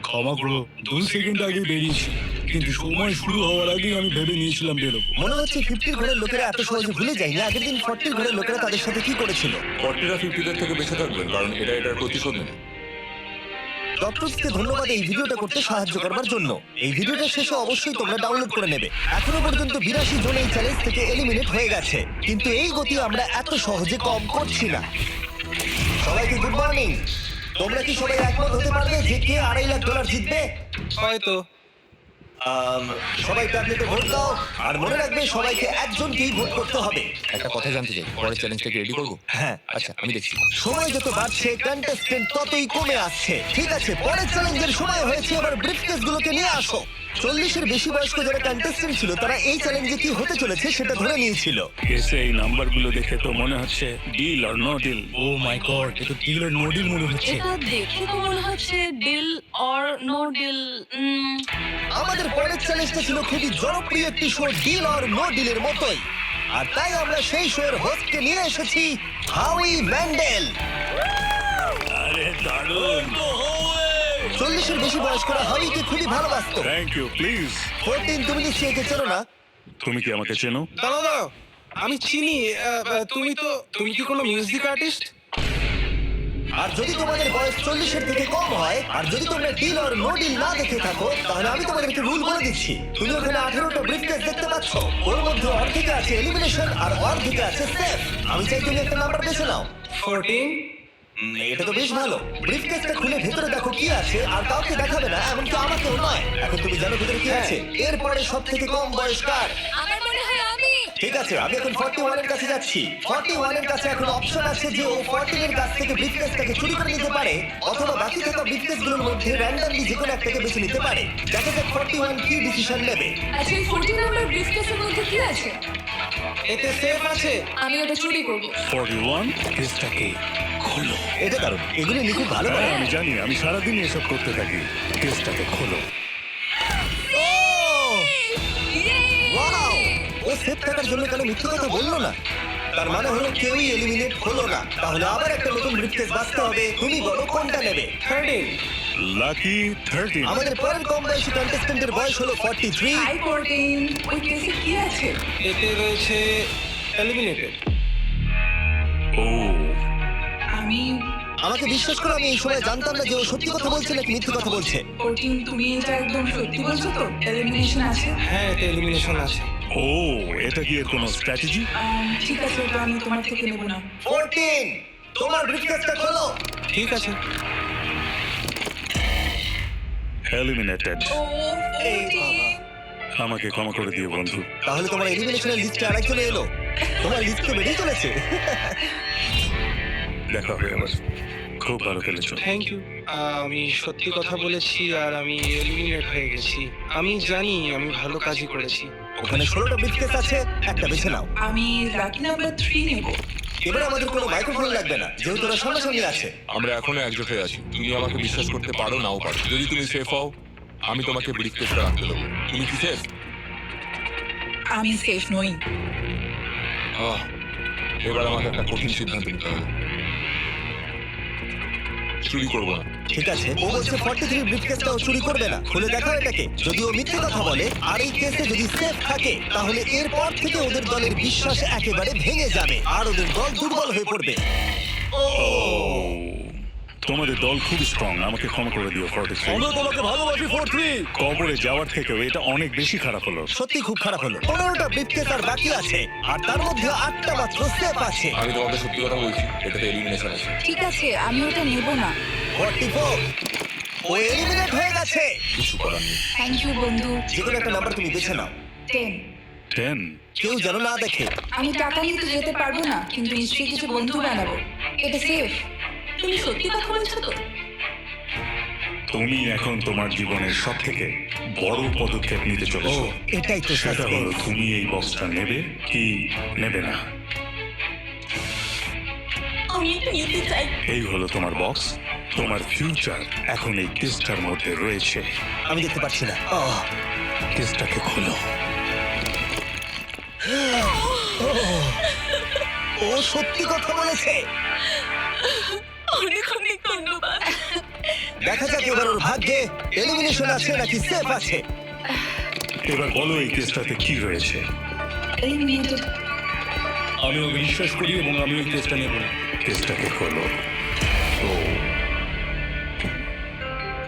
ক্ষমা করো, 2 সেকেন্ড আগে বেরিয়েছি, কিন্তু সময় শুরু হওয়ার আগে আমি ভেবে নিয়েছিলাম বেরোবো। মনে হচ্ছে 50 ঘরের লোকেরা এত সহজে ভুলে যায়নি আগের দিন 40 ঘরের লোকেরা তাদের সাথে কি করেছিল। 40রা 50দের থেকে বেঁচে থাকবেন, কারণ এটার প্রতিশোধ নেবে। ডক্টরসকে ধন্যবাদ এই ভিডিওটা করতে সাহায্য করবার জন্য। এই ভিডিওটা শেষে অবশ্যই তোমরা ডাউনলোড করে নেবে। এখনো পর্যন্ত 82 জন এই চ্যালেঞ্জ থেকে এলিমিনেট হয়ে গেছে, কিন্তু এই গতি আমরা এত সহজে কম করছি না। সবাইকে গুড মর্নিং। তোমরা কি সবাই একমত হতে পারবে যে কে $2.5 লাখ জিতবে? হয়তো সবাই ট্যাবলেটে ভোট দাও, আর মনে রাখবে সবাইকে একজনকেই ভোট করতে হবে। একটা কথা জানতে চাই, পরের চ্যালেঞ্জটাকে রেডি করবো? হ্যাঁ, আচ্ছা, আমি দেখছি। সময় যত বাড়ছে কন্টেস্টেন্ট ততই কমে আসছে। ঠিক আছে, পরের চ্যালেঞ্জের সময় হয়েছে, এবার ব্রিফকেস গুলোকে নিয়ে আসো। 40-এর বেশি বয়স্ক যারা কন্টেস্টেন্ট ছিল তারা এই চ্যালেঞ্জে কি হতে চলেছে সেটা ধরে নিয়েছিল। এসে এই নাম্বারগুলো দেখে তো মনে হচ্ছে deal R no deal. O my god, এটা ডিল আর নো ডিল মনে হচ্ছে। এটা দেখে তো মনে হচ্ছে ডিল অর নো ডিল। আমাদের পরের চ্যালেঞ্জটা ছিল খুবই জনপ্রিয় একটি শো, ডিল অর নো ডিলের মতোই। আর তাই আমরা সেই শো এর হোস্টকে নিয়ে এসেছি, হাউই ম্যান্ডেল। আরে দারুণ। 40-এর বেশি বয়স্করা হাউইকে খুবই ভালোবাসতো। Thank you, please. 14, তুমি নিশ্চয়ই একে চেনো না? তুমি কি আমাকে চেনো? দাঁড়াও, আমি চিনি। তুমি কি কোনো মিউজিক আর্টিস্ট? আর যদি তোমাদের বয়স 40-এর থেকে কম হয়, আর যদি তোমরা ডিল অর নো ডিল না দেখে থাকো, তাহলে আমি তোমাদেরকে রুল বলে দিচ্ছি। তুমি ওখানে 18টা ব্রিফকেস দেখতে পাচ্ছ, ওর মধ্যে অর্ধেকে আছে এলিমিনেশন আর অর্ধেকে আছে সেফ। আমি চাই তুমি একটা নাম্বার বেছে নাও। 14। এটা তো বেশ ভালো। ব্রিফকেসটা খুলে ভেতরে দেখো কি আছে, আর কাউকে দেখাবে না, এমনকি আমাকেও নয়। এখন তুমি জানো ভেতরে কি আছে। এরপরে সব থেকে কম বয়স কার? আমার মনে হয় আমি। ঠিক আছে, আমি এখন 41 এর কাছে যাচ্ছি। 41 এর কাছে এখন অপশন আছে যে ও 14 এর কাছ থেকে ব্রিফকেসটাকে চুরি করে নিতে পারে, অথবা বাকি থাকা ব্রিফকেসগুলোর মধ্যে র্যান্ডমলি যে কোনো একটাকে বেছে নিতে পারে। দেখা যাক 41 কি ডিসিশন নেবে। আচ্ছা, এই 14 নাম্বার ব্রিফকেসের মধ্যে কি আছে? এতে সেফ আছে। আমি ওটা চুরি করব। 41 কেসটাকে খোলো। এটা দারুণ, এগুলো নি খুব ভালো হ্যাঁ, করে। আমি জানি, আমি সারাদিন এসব করতে থাকি। কেসটাকে খোলো। ওয়াও, ও সেফ থাকার জন্য কেন মিথ্যে কথা বললো না? তার মানে হলো কেউই এলিমিনেট হলো না। তাহলে আবার একটা নতুন ব্রিফকেস বাঁচতে হবে। তুমি বলো কোনটা নেবে? 13। লাকি 13। আমাদের পরের কম বয়সী কন্টেস্ট্যান্টের বয়স হলো 43। হাই 14, ওই কেসে কি আছে? এতে রয়েছে এলিমিনেটেড। ও, আমি আমাকে বিশ্বাস করো, আমি এই সময় জানতাম না যে ও সত্যি কথা বলছে নাকি মিথ্যে কথা বলছে। 14, তুমি এটা একদম সত্যি বলছো তো? এলিমিনেশন আছে? হ্যাঁ, এতে এলিমিনেশন আছে। ও, এটা কি এর কোনো স্ট্র্যাটেজি? ঠিক আছে, ওটা আমি তোমার থেকে নেব না। 14, তোমার ব্রিফকেসটা খোলো। ঠিক আছে। এলিমিনেটেড। ও এই বাবা। আমাকে ক্ষমা করে দিও বন্ধু। তাহলে তোমার এলিমিনেশনের লিস্টে আরেকজন এলো। তোমার লিস্ট তো বেরিয়ে চলেছে। দেখা হবে আবার। খুব ভালো খেলেছো। Thank you. আমি সত্যি কথা বলেছি আর আমি এলিমিনেট হয়ে গেছি। আমি জানি আমি ভালো কাজই করেছি। ওখানে 16টা ব্রিফকেস আছে, একটা বেছে নাও। আমি লাকি নাম্বার 3 নেব। এবার আমাদের কোনো মাইক্রোফোন লাগবে না, যেহেতু ওরা সামনাসামনি আছে। আমরা এখনো একজোট হয়ে আছি। তুমি আমাকে বিশ্বাস করতে পারো নাও পারো। যদি তুমি সেফ হও, আমি তোমাকে ব্রিফকেসটা রাখতে দেবো। তুমি কি সেফ? আমি সেফ নই। এবার আমাকে একটা কঠিন সিদ্ধান্ত নিতে হবে। চুরি করবো না। ঠিক আছে, ও বলছে 43 ব্রিফকেসটাও চুরি করবে না। খুলে দেখাও এটাকে। যদি ও মিথ্যে কথা বলে আর এই কেসে যদি সেফ থাকে, তাহলে এরপর থেকে ওদের দলের বিশ্বাস একেবারে ভেঙে যাবে আর ওদের দল দুর্বল হয়ে পড়বে। তোমাদের দল খুব স্ট্রং, আমাকে ক্ষমা করে দিও 43। আমরা তোমাকে ভালোবাসি 43। কবরে যাওয়ার থেকেও এটা অনেক বেশি খারাপ হলো। সত্যি খুব খারাপ হলো। 15টা ব্রিফকেস আর বাকি আছে, আর তার মধ্যে 8টা মাত্র সেফ আছে। আমি তোমাকে সত্যি কথা বলছি, এটাতে এলিমিনেশন আছে। ঠিক আছে, আমি ওটা নেব না। 44 ও এলিমিনেট হয়ে গেছে। কিছু করার নেই। থ্যাংক ইউ বন্ধু। যে কোনো একটা নাম্বার তুমি বেছে নাও, 10। 10। কেউ যেন না দেখে। আমি টাকা নিয়ে তো যেতে পারবো না, কিন্তু নিশ্চয়ই কিছু বন্ধু বানাবো। এটা সেফ। তুমি সত্যি কথা বলছো তো? তুমি এখন তোমার জীবনের সব থেকে বড় পদক্ষেপ নিতে ও চলেছো। এটাই তো সেটা হলো সাসপেন্স। তুমি এই বক্সটা নেবে কি নেবে না। আমি এটা নিতে চাই। এই হলো তোমার বক্স। তোমার ফিউচার এখন এই কেসটার মধ্যে রয়েছে। আমি দেখতে পাচ্ছি না। কেসটাকে খোলো। ও সত্যি কথা বলেছে। অনেক অনেক ধন্যবাদ। দেখা যাক এবার ওর ভাগ্যে এলিমিনেশন আছে নাকি সেফ আছে। এবার বলো এই কেসটাতে কি রয়েছে। এলিমিনেটেড। আমি ওকে বিশ্বাস করি এবং আমি ওই কেসটা নেব না। কেসটাকে খোলো। ও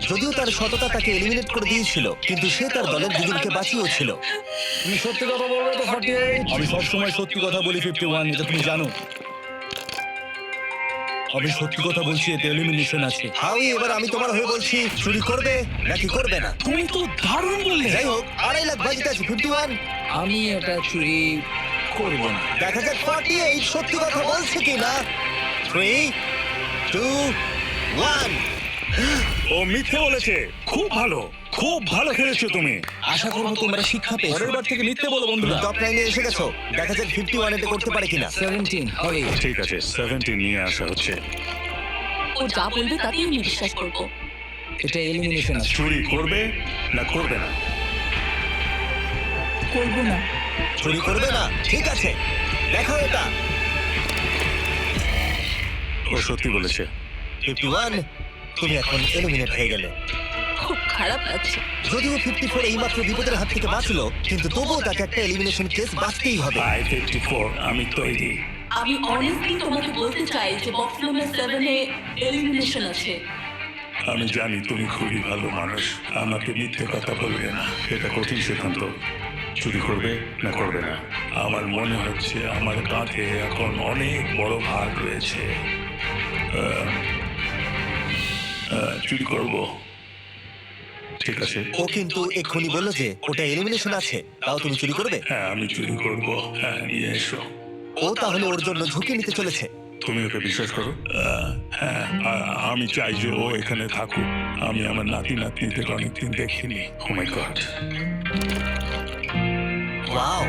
যদিও তার সততা তাকে এলিমিনেট করে দিয়েছিল, কিন্তু সে তার দলের দুজনকে বাঁচিয়েছিল। তুমি সত্যি কথা বলবে তো 48? আমি সবসময় সত্যি কথা বলি 51, এটা তুমি জানো। আমি সত্যি কথা বলছি, এতে এলিমিনেশন আছে। হাউই, এবার আমি তোমার হয়ে বলছি, চুরি করবে নাকি করবে না। তুমি তো দারুণ বললে। যাই হোক, 2.5 লাখ বাজিতে আছে 51। আমি এটা চুরি করব না। দেখা যাক 48 সত্যি কথা বলছে কিনা। 3, 2, 1। ও মিথ্যে বলেছে। খুব ভালো, খুব ভালো খেলেছো তুমি। আশা করবো তোমরা শিক্ষা পেয়েছো। পরের বার থেকে মিথ্যে বলো বন্ধুরা। টপ 9 এ এসে গেছো। দেখা যাক 51 এটা করতে পারে কিনা। 17 হবে। ঠিক আছে, 17 নিয়ে আসা হচ্ছে। ও যা বলবে তাতেই আমি বিশ্বাস করবো। এটা এলিমিনেশন আছে। চুরি করবে না করবে না। করবো না। চুরি করবে না, ঠিক আছে। দেখো এটা। ও সত্যি বলেছে। 51, তুমি এখন এলিমিনেট হয়ে গেলে। খুব খারাপ লাগছে। যদিও 54 এইমাত্র বিপদের হাত থেকে বাঁচলো, কিন্তু তবুও তাকে একটা এলিমিনেশন কেস বাঁচতেই হবে। 54, আমি তৈরি। আমি অনেস্টলি তোমাকে বলতে চাই যে বক্স নাম্বার 7 এ এলিমিনেশন আছে। আমি জানি তুমি খুবই ভালো মানুষ, আমাকে মিথ্যে কথা বলবে না। এটা কঠিন সিদ্ধান্ত। চুরি করবে না করবে না। আমার মনে হচ্ছে আমার কাঁধে এখন অনেক বড় ভার রয়েছে। চুরি করব। ঠিক আছে। ও কিন্তু এক্ষুনি বললো যে ওটা এলিমিনেশন আছে, তাও তুমি চুরি করবে। হ্যাঁ, আমি চুরি করব। হ্যাঁ, নিয়ে এসো। ও তাহলে ওর জন্য ঝুঁকি নিতে চলেছে। তুমি ওকে বিশ্বাস করো? হ্যাঁ, আমি চাই যে ও এখানে থাকুক। আমি আমার নাতি নাতনিদের অনেকদিন দেখিনি। ও মাই গড। ওয়াও,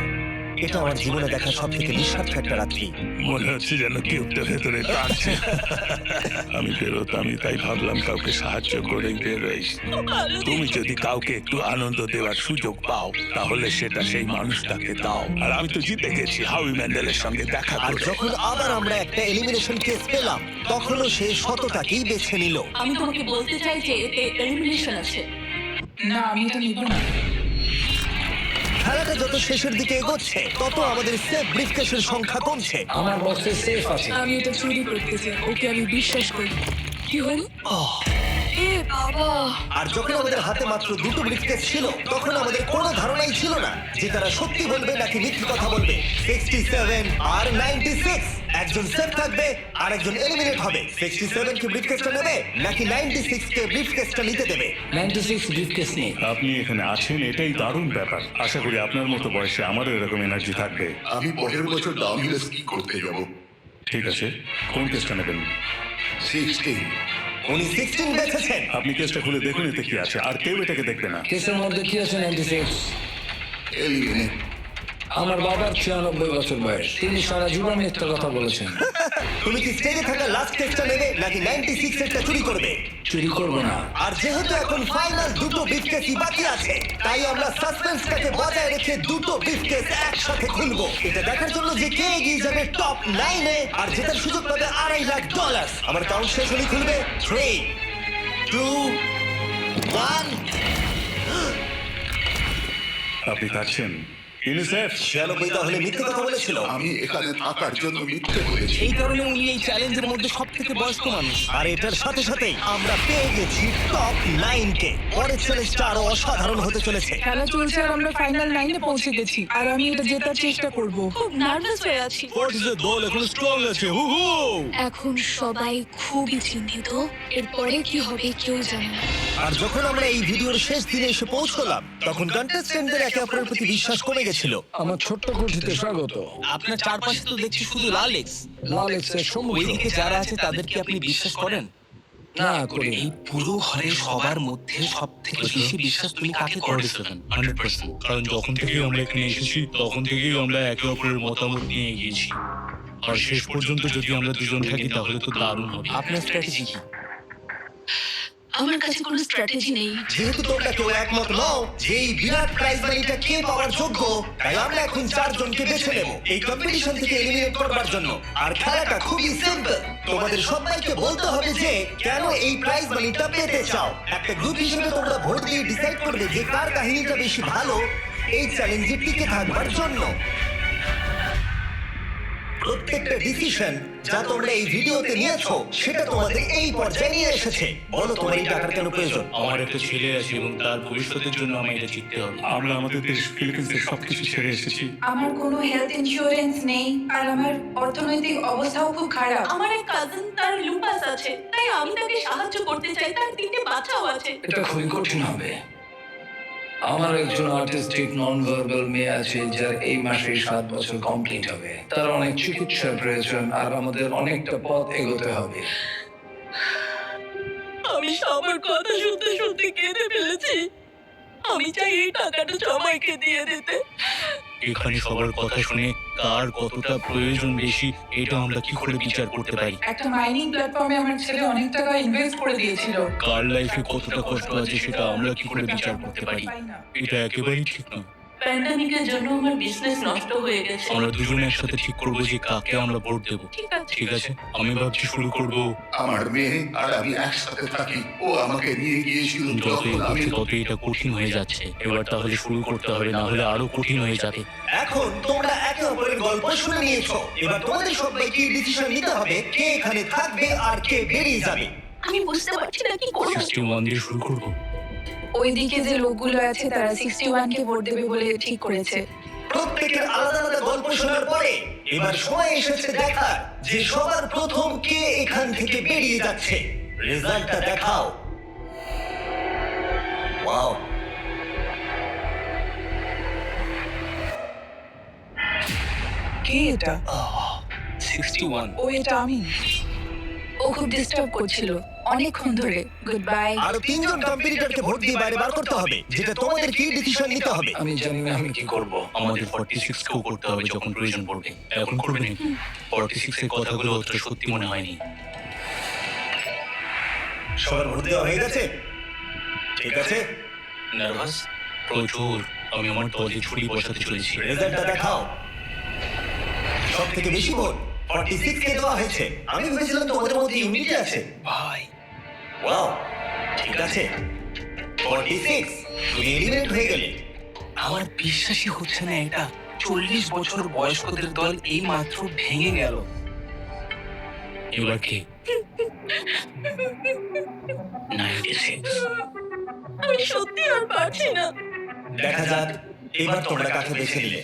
এটা আমার জীবনে দেখা সব থেকে নিঃস্বার্থ একটা রাত্রি। মনে হচ্ছে যেন কেউটা ভেতরে টানছে। আমি বেরোতামই, তাই ভাবলাম কাউকে সাহায্য করে বেরোই। তুমি যদি কাউকে একটু আনন্দ দেওয়ার সুযোগ পাও, তাহলে সেটা সেই মানুষটাকে দাও। আর আমি তো জিতে গেছি হাউই ম্যান্ডেলের সঙ্গে দেখা আর করে। যখন আবার আমরা একটা এলিমিনেশন কেস পেলাম, তখনও সে সততাকেই বেছে নিল। আমি তোমাকে বলতে চাই যে এতে এলিমিনেশন আছে। না, আমি এটা নেব না। খেলাটা যত শেষের দিকে এগোচ্ছে, তত আমাদের সেফ ব্রিফকেসের সংখ্যা কমছে। আমার বক্সে সেফ আছে। আমি এটা চুরি করতে চাই। ওকে আমি বিশ্বাস করি। কি হলো? এ বাবা। আর যখন আমাদের হাতে মাত্র 2টো ব্রিফকেস ছিল, তখন আমাদের কোনো ধারণাই ছিল না যে তারা সত্যি বলবে নাকি মিথ্যে কথা বলবে। 67 আর 96, একজন সেফ থাকবে আর একজন এলিমিনেট হবে। 67 কে ব্রিফকেসটা নেবে নাকি 96 কে ব্রিফকেসটা নিতে দেবে? 96 ব্রিফকেস নেই। আপনি এখানে আছেন, এটাই দারুণ ব্যাপার। আশা করি আপনার মতো বয়সে আমারও এরকম এনার্জি থাকবে। আমি পরের বছর ডাউনহিল স্কি করতে যাব। ঠিক আছে, কোন কেসটা নেবেন? 16। উনি 16 বেছেছেন। আপনি কেসটা খুলে দেখুন এতে কি আছে, আর কেউ এটাকে দেখবে না। কেসের মধ্যে কি আছে? 96। এলিমিনেট। আমার বাবার 96 বছর বয়স। তিনি সারা জীবন মিথ্যা কথা বলেছেন। তুমি কি স্টেজে থাকা লাস্ট কেসটা নেবে নাকি 96 এরটা চুরি করবে? চুরি করব না। আর যেহেতু এখন ফাইনাল 2টো ব্রিফকেসই বাকি আছে, তাই আমরা সাসপেন্সটাকে বজায় রেখে 2টো ব্রিফকেস একসাথে খুলবো। এটা দেখার জন্য যে কে এগিয়ে যাবে টপ 9 এ আর জেতার সুযোগ পাবে $2.5 লাখ। আমার কাউন্ট শেষ হলেই খুলবে। 3, 2, 1। আপনি থাকছেন? ইউনিসেফ 96 তাহলে মিথ্যে কথা বলেছিল। আমি এখানে থাকার জন্য মিথ্যে বলেছি। এই কারণে উনি এই চ্যালেঞ্জের মধ্যে সব থেকে বয়স্ক মানুষ। আর এটার সাথে সাথেই আমরা পেয়ে গেছি টপ 9 কে। পরের চ্যালেঞ্জটা আরো অসাধারণ হতে চলেছে। খেলা চলছে আর আমরা ফাইনাল 9-এ পৌঁছে গেছি আর আমি এটা জেতার চেষ্টা করব। খুব নার্ভাস হয়ে আছি। ফোর্টিসের দল এখন স্ট্রং আছে। হু হু। এখন সবাই খুবই চিন্তিত, এরপরে কি হবে কেউ জানে না। আর যখন আমরা এই ভিডিওর শেষ দিনে এসে পৌঁছলাম তখন কন্টেস্টেন্টদের একে অপরের প্রতি বিশ্বাস কমে গেছিল। আমার ছোট্ট কুঠিতে স্বাগত। আপনার চারপাশে তো দেখছি শুধু লালেক্স। লালেক্সের সম্মুখে ওইদিকে যারা আছে তাদের কি আপনি বিশ্বাস করেন? না করি। এই পুরো ঘরে সবার মধ্যে সব থেকে বেশি বিশ্বাস তুমি কাকে করো? 100%। কারণ যখন থেকে আমরা এখানে এসেছি তখন থেকেই আমরা একে অপরের মতামত নিয়ে এগিয়েছি। আর শেষ পর্যন্ত যদি আমরা দুজন থাকি তাহলে তো দারুণ হবে। আপনার স্ট্র্যাটেজি কি? আমার কাছে কোনো স্ট্র্যাটেজি নেই। যেহেতু তোমরা কেউ একমত নও যে এই বিরাট প্রাইজ মানিটা কে পাওয়ার যোগ্য, তাই আমরা এখন 4 জনকে বেছে নেব এই কম্পিটিশন থেকে এলিমিনেট করবার জন্য। আর খেলাটা খুবই সিম্পল। তোমাদের সবাইকে বলতে হবে যে কেন এই প্রাইজ মানিটা পেতে চাও। একটা গ্রুপ হিসেবে তোমরা ভোট দিয়ে ডিসাইড করবে যে কার কাহিনীটা বেশি ভালো এই চ্যালেঞ্জে টিকে থাকবার জন্য। প্রত্যেকটা ডিসিশন যা তোমরা এই ভিডিওতে নিয়েছো সেটা তোমাদের এই পর্যায়ে নিয়ে এসেছে। বলো তোমার এই টাকার কেন প্রয়োজন? আমার একটা ছেলে আছে এবং তার ভবিষ্যতের জন্য আমি এটা জিততে হবে। আমরা আমাদের দেশ ফিলিপিন্সের সবকিছু ছেড়ে এসেছি। আমার কোনো হেলথ ইন্স্যুরেন্স নেই আর আমার অর্থনৈতিক অবস্থাও খুব খারাপ। আমার এক কাজিন, তার লুপাস আছে, তাই আমি তাকে সাহায্য করতে চাই। তার 3টে বাচ্চাও আছে। এটা খুবই কঠিন হবে। আমার একজন আর্টিস্টিক নন ভার্বাল মেয়ে আছে যার এই মাসে 7 বছর কমপ্লিট হবে। তার অনেক চিকিৎসার প্রয়োজন আর আমাদের অনেকটা পথ এগোতে হবে। আমি সবার কথা শুনতে শুনতে কেঁদে ফেলেছি। আমি চাই এই টাকাটা সবাইকে দিয়ে দিতে। এখানে সবার কথা শুনে কার কতটা প্রয়োজন বেশি এটা আমরা কি করে বিচার করতে পারি? একটা মাইনিং প্ল্যাটফর্মে আমার ছেলে অনেক টাকা ইনভেস্ট করে দিয়েছিল। কার লাইফে কতটা কষ্ট আছে সেটা আমরা কি করে বিচার করতে পারি? এটা একেবারেই ঠিক নয়। প্যান্ডামিকের জন্য আমার বিজনেস নষ্ট হয়ে গেছে। আমরা দুজনে একসাথে ঠিক করবো যে কাকে আমরা ভোট দেবো। ঠিক আছে। ঠিক আছে, আমি ভাবছি শুরু করব। আমার মেয়ে আর আমি একসাথে থাকি। ও আমাকে নিয়ে গিয়েছিল যত যখন আমি এগোচ্ছে তত এটা কঠিন হয়ে যাচ্ছে। এবার তাহলে শুরু করতে হবে, না হলে আরো কঠিন হয়ে যাবে। এখন তোমরা একে অপরের গল্প শুনে নিয়েছো। এবার তোমাদের সবাইকে ডিসিশন নিতে হবে কে এখানে থাকবে আর কে বেরিয়ে যাবে। আমি বুঝতে পারছি না কি করব। 61 দিয়ে শুরু করবো। ওইদিকে যে লোকগুলো আছে তারা 61-কে ভোট দেবে বলে ঠিক করেছে। প্রত্যেকের আলাদা আলাদা গল্প শোনার পরে এবার সময় এসেছে দেখার যে সবার প্রথম কে এখান থেকে বেরিয়ে যাচ্ছে। রেজাল্টটা দেখাও। ওয়াও, কে এটা? 61। ও এটা আমি। ও খুব ডিস্টার্ব করছিল অনেকক্ষণ ধরে। Good bye. আরো 3 জন কম্পিটিটরকে ভোট দিয়ে বাইরে বার করতে হবে, যেটা তোমাদের কি ডিসিশন নিতে হবে। আমি জানি না আমি কি করব। আমাদের 46 কেও করতে হবে যখন প্রয়োজন পড়বে। এখন করবে নাকি? 46 এর কথাগুলো অতটা সত্যি মনে হয়নি। সবার ভোট দেওয়া হয়ে গেছে? ঠিক আছে, নার্ভাস প্রচুর। আমি আমার দলে ছুরি বসাতে চলেছি। রেজাল্টটা দেখাও। সব থেকে বেশি ভোট 46 কে দেওয়া হয়েছে। আমি ভেবেছিলাম তোমাদের মধ্যে ইউনিটি আছে। ভাই, ওয়াও, ঠিক আছে। 46, তুমি এলিমিনেট হয়ে গেলে। আমার বিশ্বাসই হচ্ছে না এটা। 40 বছর বয়স্কদের দল এই মাত্র ভেঙে গেল। এবার কে? 96। আমি সত্যি আর পারছি না। দেখা যাক এবার তোমরা কাকে বেছে নিলে।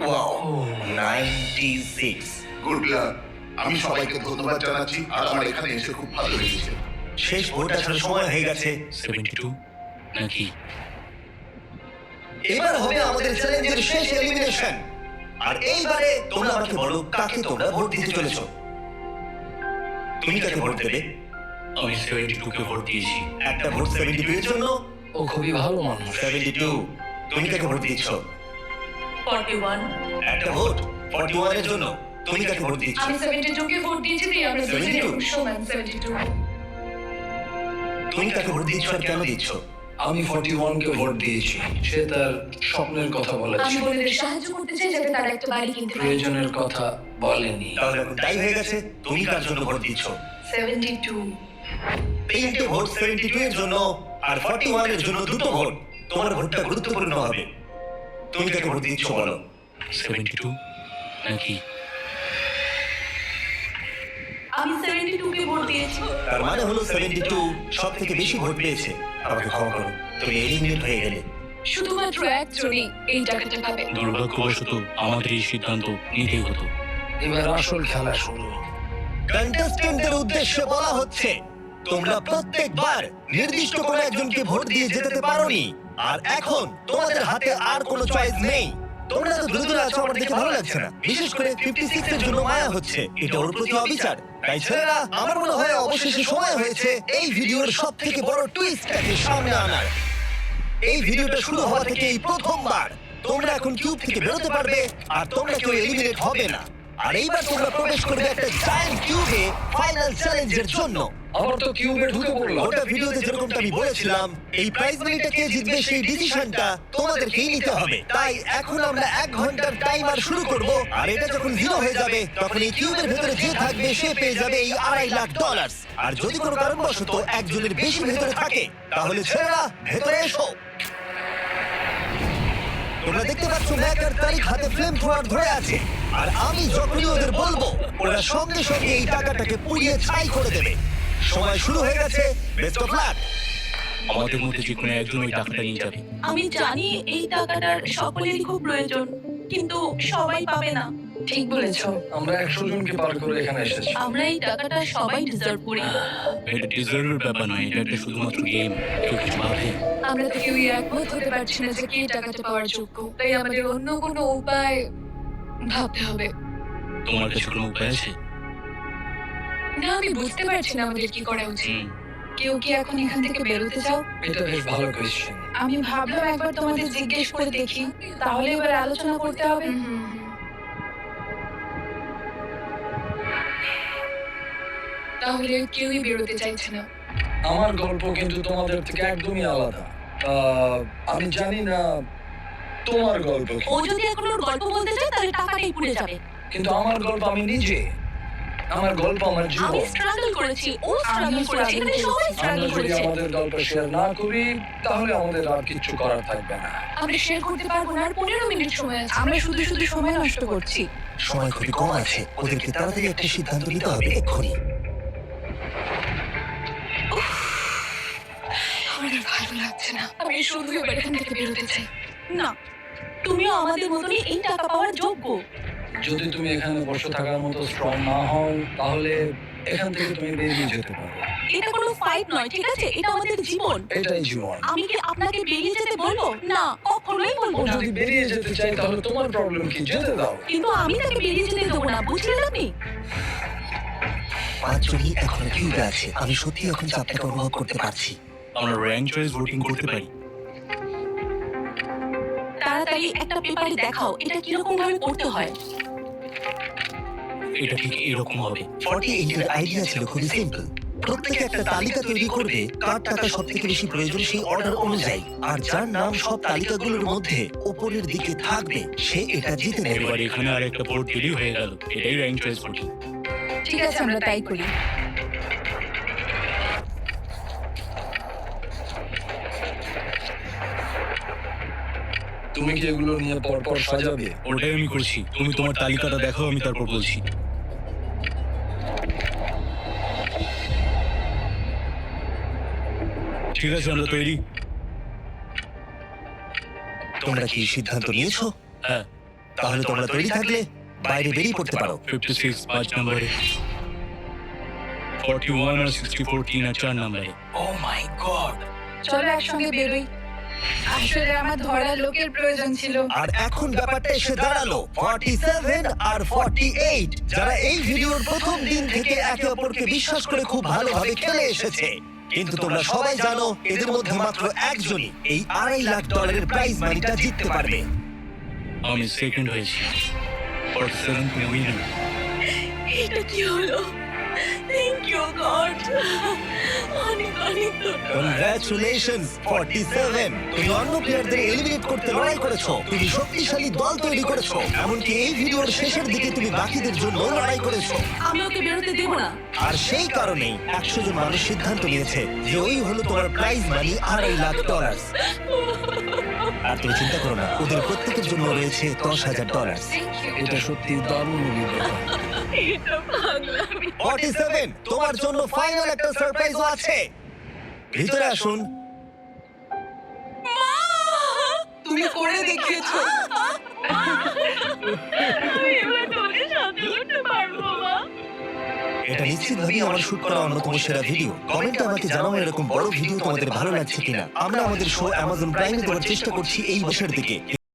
ওয়াও, 96। Good luck. আমি সবাইকে ধন্যবাদ জানাচ্ছি আর আমার এখানে এসে খুব ভালো লেগেছে। শেষ ভোট আসার সময় হয়ে গেছে। 72 নাকি? এবার হবে আমাদের চ্যালেঞ্জের শেষ এলিমিনেশন। আর এইবারে তোমরা আমাকে বলো কাকে তোমরা ভোট দিতে চলেছো। তুমি কাকে ভোট দেবে? আমি 72 কে ভোট দিয়েছি। একটা ভোট 72 এর জন্য। ও খুবই ভালো মানুষ। 72, তুমি কাকে ভোট দিচ্ছ? 41। একটা ভোট 41 এর জন্য। তুমি কাকে ভোট দিচ্ছ? আমি 72-কে ভোট দিয়েছি, তাই আমরা দুজনে 72? সমান 72। তুমি কাকে ভোট দিচ্ছ আর কেন দিচ্ছ? আমি 41-কে ভোট দিয়েছি। সে তার স্বপ্নের কথা আমি বলেছে, বন্ধুদের সাহায্য করতে চাই যাতে তারা একটা বাড়ি কিনতে পারে। প্রয়োজনের কথা বলেনি। তাহলে এখন তাই হয়ে গেছে। তুমি কার জন্য ভোট দিচ্ছ? 72। 3টে ভোট 72 এর জন্য আর 41 এর জন্য 2টো ভোট। তোমার ভোটটা গুরুত্বপূর্ণ হবে। তুমি কাকে ভোট দিচ্ছ বলো? 72 নাকি? আমি 72 কে ভোট দিয়েছি। তার মানে হলো 72 সব থেকে বেশি ভোট পেয়েছে। আমাকে ক্ষমা করো, তুমি এলিমিনেট হয়ে গেলে। শুধুমাত্র একজনই এই টাকাটা পাবে। দুর্ভাগ্যবশত আমাদের এই সিদ্ধান্ত নিতেই হতো। এবার আসল খেলা শুরু। কন্টেস্টেন্টদের উদ্দেশ্যে বলা হচ্ছে, তোমরা প্রত্যেকবার নির্দিষ্ট কোনো একজনকে ভোট দিয়ে জেতাতে পারোনি, আর এখন তোমাদের হাতে আর কোনো চয়েস নেই। তোমরা তো দূরে দূরে আছো, আমার দেখে ভালো লাগছে না। বিশেষ করে 56 এর জন্য মায়া হচ্ছে, এটা ওর প্রতি অবিচার। তাই ছেলেরা, আমার মনে হয় অবশেষে সময় হয়েছে এই ভিডিওর সব থেকে বড় টুইস্টটাকে সামনে আনার। এই ভিডিওটা শুরু হওয়া থেকে এই প্রথমবার তোমরা এখন কিউব থেকে বেরোতে পারবে, আর তোমরা কেউ এলিমিনেট হবে না। আর এইবার তোমরা প্রবেশ করবে একটা জায়ান্ট কিউবে ফাইনাল চ্যালেঞ্জের জন্য। আবার তো কিউবে ঢুকে পড়লাম। ওটা ভিডিওতে যেরকমটা আমি বলেছিলাম, এই প্রাইজ মানিটা কে জিতবে সেই ডিসিশনটা তোমাদেরকেই নিতে হবে। তাই এখন আমরা 1 ঘন্টার টাইমার শুরু করব, আর এটা যখন 0 হয়ে যাবে তখন এই কিউবের ভেতরে যে থাকবে সে পেয়ে যাবে এই $2.5 লাখ। আর যদি কোনো কারণবশত একজনের বেশি ভেতরে থাকে, তাহলে ছেলেরা ভেতরে এসো। তোমরা দেখতে পাচ্ছ ম্যাক আর তারিখ হাতে ফ্লেম থ্রোয়ার ধরে আছে, আর আমি যখনই ওদের বলবো ওরা সঙ্গে সঙ্গে এই টাকাটাকে পুড়িয়ে ছাই করে দেবে। সময় শুরু হয়ে গেছে, বেস্ট অফ লাক। আমাদের মধ্যে যে কোনো একজন ওই টাকাটা নিয়ে যাবে। আমি জানি এই টাকাটার সকলেরই খুব প্রয়োজন, কিন্তু সবাই পাবে না। ঠিক বলেছো। আমরা 100 জনকে পার করে এখানে এসেছি। আমরা এই টাকাটা সবাই ডিজার্ভ করি। এটা ডিজার্ভের ব্যাপার নয়, এটা একটা শুধুমাত্র গেম। কেউ কিছু ভাবে? আমরা তো কেউই একমত হতে পারছি না যে কে টাকাটা পাওয়ার যোগ্য। তাই আমাদের অন্য কোনো উপায় ভাবতে হবে। তোমার কাছে কোনো উপায় আছে? না, আমি বুঝতে পারছি না আমাদের কি করা উচিত। কেউ কি এখন এখান থেকে বেরোতে চাও? এটা বেশ ভালো কোয়েশ্চেন। আমি ভাবলাম একবার তোমাদের জিজ্ঞেস করে দেখি, তাহলে এবার আলোচনা করতে হবে। তাহলে কেউই বেরোতে চাইছে না। আমার গল্প কিন্তু তোমাদের থেকে একদমই আলাদা। আমি জানি না তোমার গল্প কি, ও যদি এখন ওর গল্প বলতে চায় তাহলে টাকাটাই পুড়ে যাবে। কিন্তু আমার গল্প আমি নিজে। আমার গল্প আমার জীবন। আমি স্ট্রাগল করেছি, ও স্ট্রাগল করেছে, এখানে সবাই আমরা স্ট্রাগল যদি করেছে। আমাদের গল্প শেয়ার না করি তাহলে আমাদের আর কিছু করার থাকবে না। আমরা শেয়ার করতে পারবো না, আর 15 মিনিট সময় আছে। আমরা শুধু শুধু সময় নষ্ট করছি। সময় খুবই কম আছে, ওদেরকে তাড়াতাড়ি একটা সিদ্ধান্ত নিতে হবে এক্ষুনি। আমার আর ভালো লাগছে না। আমি শুধু এবার এখান থেকে বেরোতে চাই। না, তুমিও আমাদের মতনই এই টাকা পাওয়ার যোগ্য। যদি তুমি এখানে বসে থাকার মতো স্ট্রং না হও তাহলে এখান থেকে তুমি বেরিয়ে যেতে পারো। এটা কোনো ফাইট নয়, ঠিক আছে? এটা আমাদের জীবন। এটাই জীবন। আমি কি আপনাকে বেরিয়ে যেতে বলবো? না, কখনোই বলবো না। যদি বেরিয়ে যেতে চাই তাহলে তোমার প্রবলেম কি? যেতে দাও। কিন্তু আমি তাকে বেরিয়ে যেতে দেবো না, বুঝলেন আপনি? 5 জনই এখনো কিউবে আছে। আমি সত্যি এখন চাপটাকে অনুভব করতে পারছি। আমরা র্যাঙ্ক চয়েস ভোটিং করতে পারি। তাড়াতাড়ি একটা পেপারে দেখাও এটা কিরকম ভাবে করতে হয়। এটা ঠিক এরকম হবে। 48 এর আইডিয়া ছিল খুবই সিম্পল। প্রত্যেকে একটা তালিকা তৈরি করবে কার টাকা সব থেকে বেশি প্রয়োজন সেই অর্ডার অনুযায়ী, আর যার নাম সব তালিকাগুলোর মধ্যে উপরের দিকে থাকবে সে এটা জিতে নেবে। এবার এখানে আর একটা ভোট দিলেই হয়ে গেল। এটাই র্যাঙ্ক চয়েস ভোটিং। ঠিক আছে, আমরা তাই করি। তুমি কি এগুলো নিয়ে পরপর সাজাবে? ওটাই আমি করছি। তুমি তোমার তালিকাটা দেখো, আমি তারপর বলছি। ঠিক আছে, আমরা তৈরি। তোমরা কি সিদ্ধান্ত নিয়েছো? হ্যাঁ। তাহলে তোমরা তৈরি থাকলে বাইরে বেরিয়ে পড়তে পারো। 56 5 নম্বরে, 41 আর 64 3 আর 4 নম্বরে। ও মাই গড। চলো একসঙ্গে বেরোই। আসলে আমার ধরার লোকের প্রয়োজন ছিল। আর এখন ব্যাপারটা এসে দাঁড়ালো 47 আর 48, যারা এই ভিডিওর প্রথম দিন থেকে একে অপরকে বিশ্বাস করে খুব ভালোভাবে খেলে এসেছে। কিন্তু তোমরা সবাই জানো এদের মধ্যে মাত্র একজনই এই $2.5 লাখ প্রাইজ মানিটা জিততে পারবে। আমি সেকেন্ড হয়েছি। 47 তুমি উইনার। এটা কি হলো? Thank you God. অনেক অনেক ধন্যবাদ। কংগ্রাচুলেশনস 47, তুমি অন্য প্লেয়ারদের এলিমিনেট করতে লড়াই করেছো, তুমি শক্তিশালী দল তৈরি করেছো, এমনকি এই ভিডিওর শেষের দিকে তুমি বাকিদের জন্য লড়াই করেছো। আমি ওকে বেরোতে দেবো না। আর সেই কারণেই 100 জন মানুষ সিদ্ধান্ত নিয়েছে যে ওই হলো তোমার প্রাইজ মানি $2.5 লাখ। আর তুমি চিন্তা করো না, ওদের প্রত্যেকের জন্য রয়েছে $10,000। এটা সত্যি দারুণ অভিজ্ঞতা। এটা পাগলামি। 47, তোমার জন্য ফাইনাল একটা সারপ্রাইজও আছে। ভিতরে আসুন। তুমি করে দেখিয়েছো। আমি এবার তোকে সাথে উঠতে পারবো মা। এটা নিশ্চিতভাবেই আমার শুট করা অন্যতম সেরা ভিডিও। কমেন্টে আমাকে জানাও এরকম বড় ভিডিও তোমাদের ভালো লাগছে কিনা। আমরা আমাদের শো অ্যামাজন প্রাইমে দেওয়ার চেষ্টা করছি এই বছর দিকে।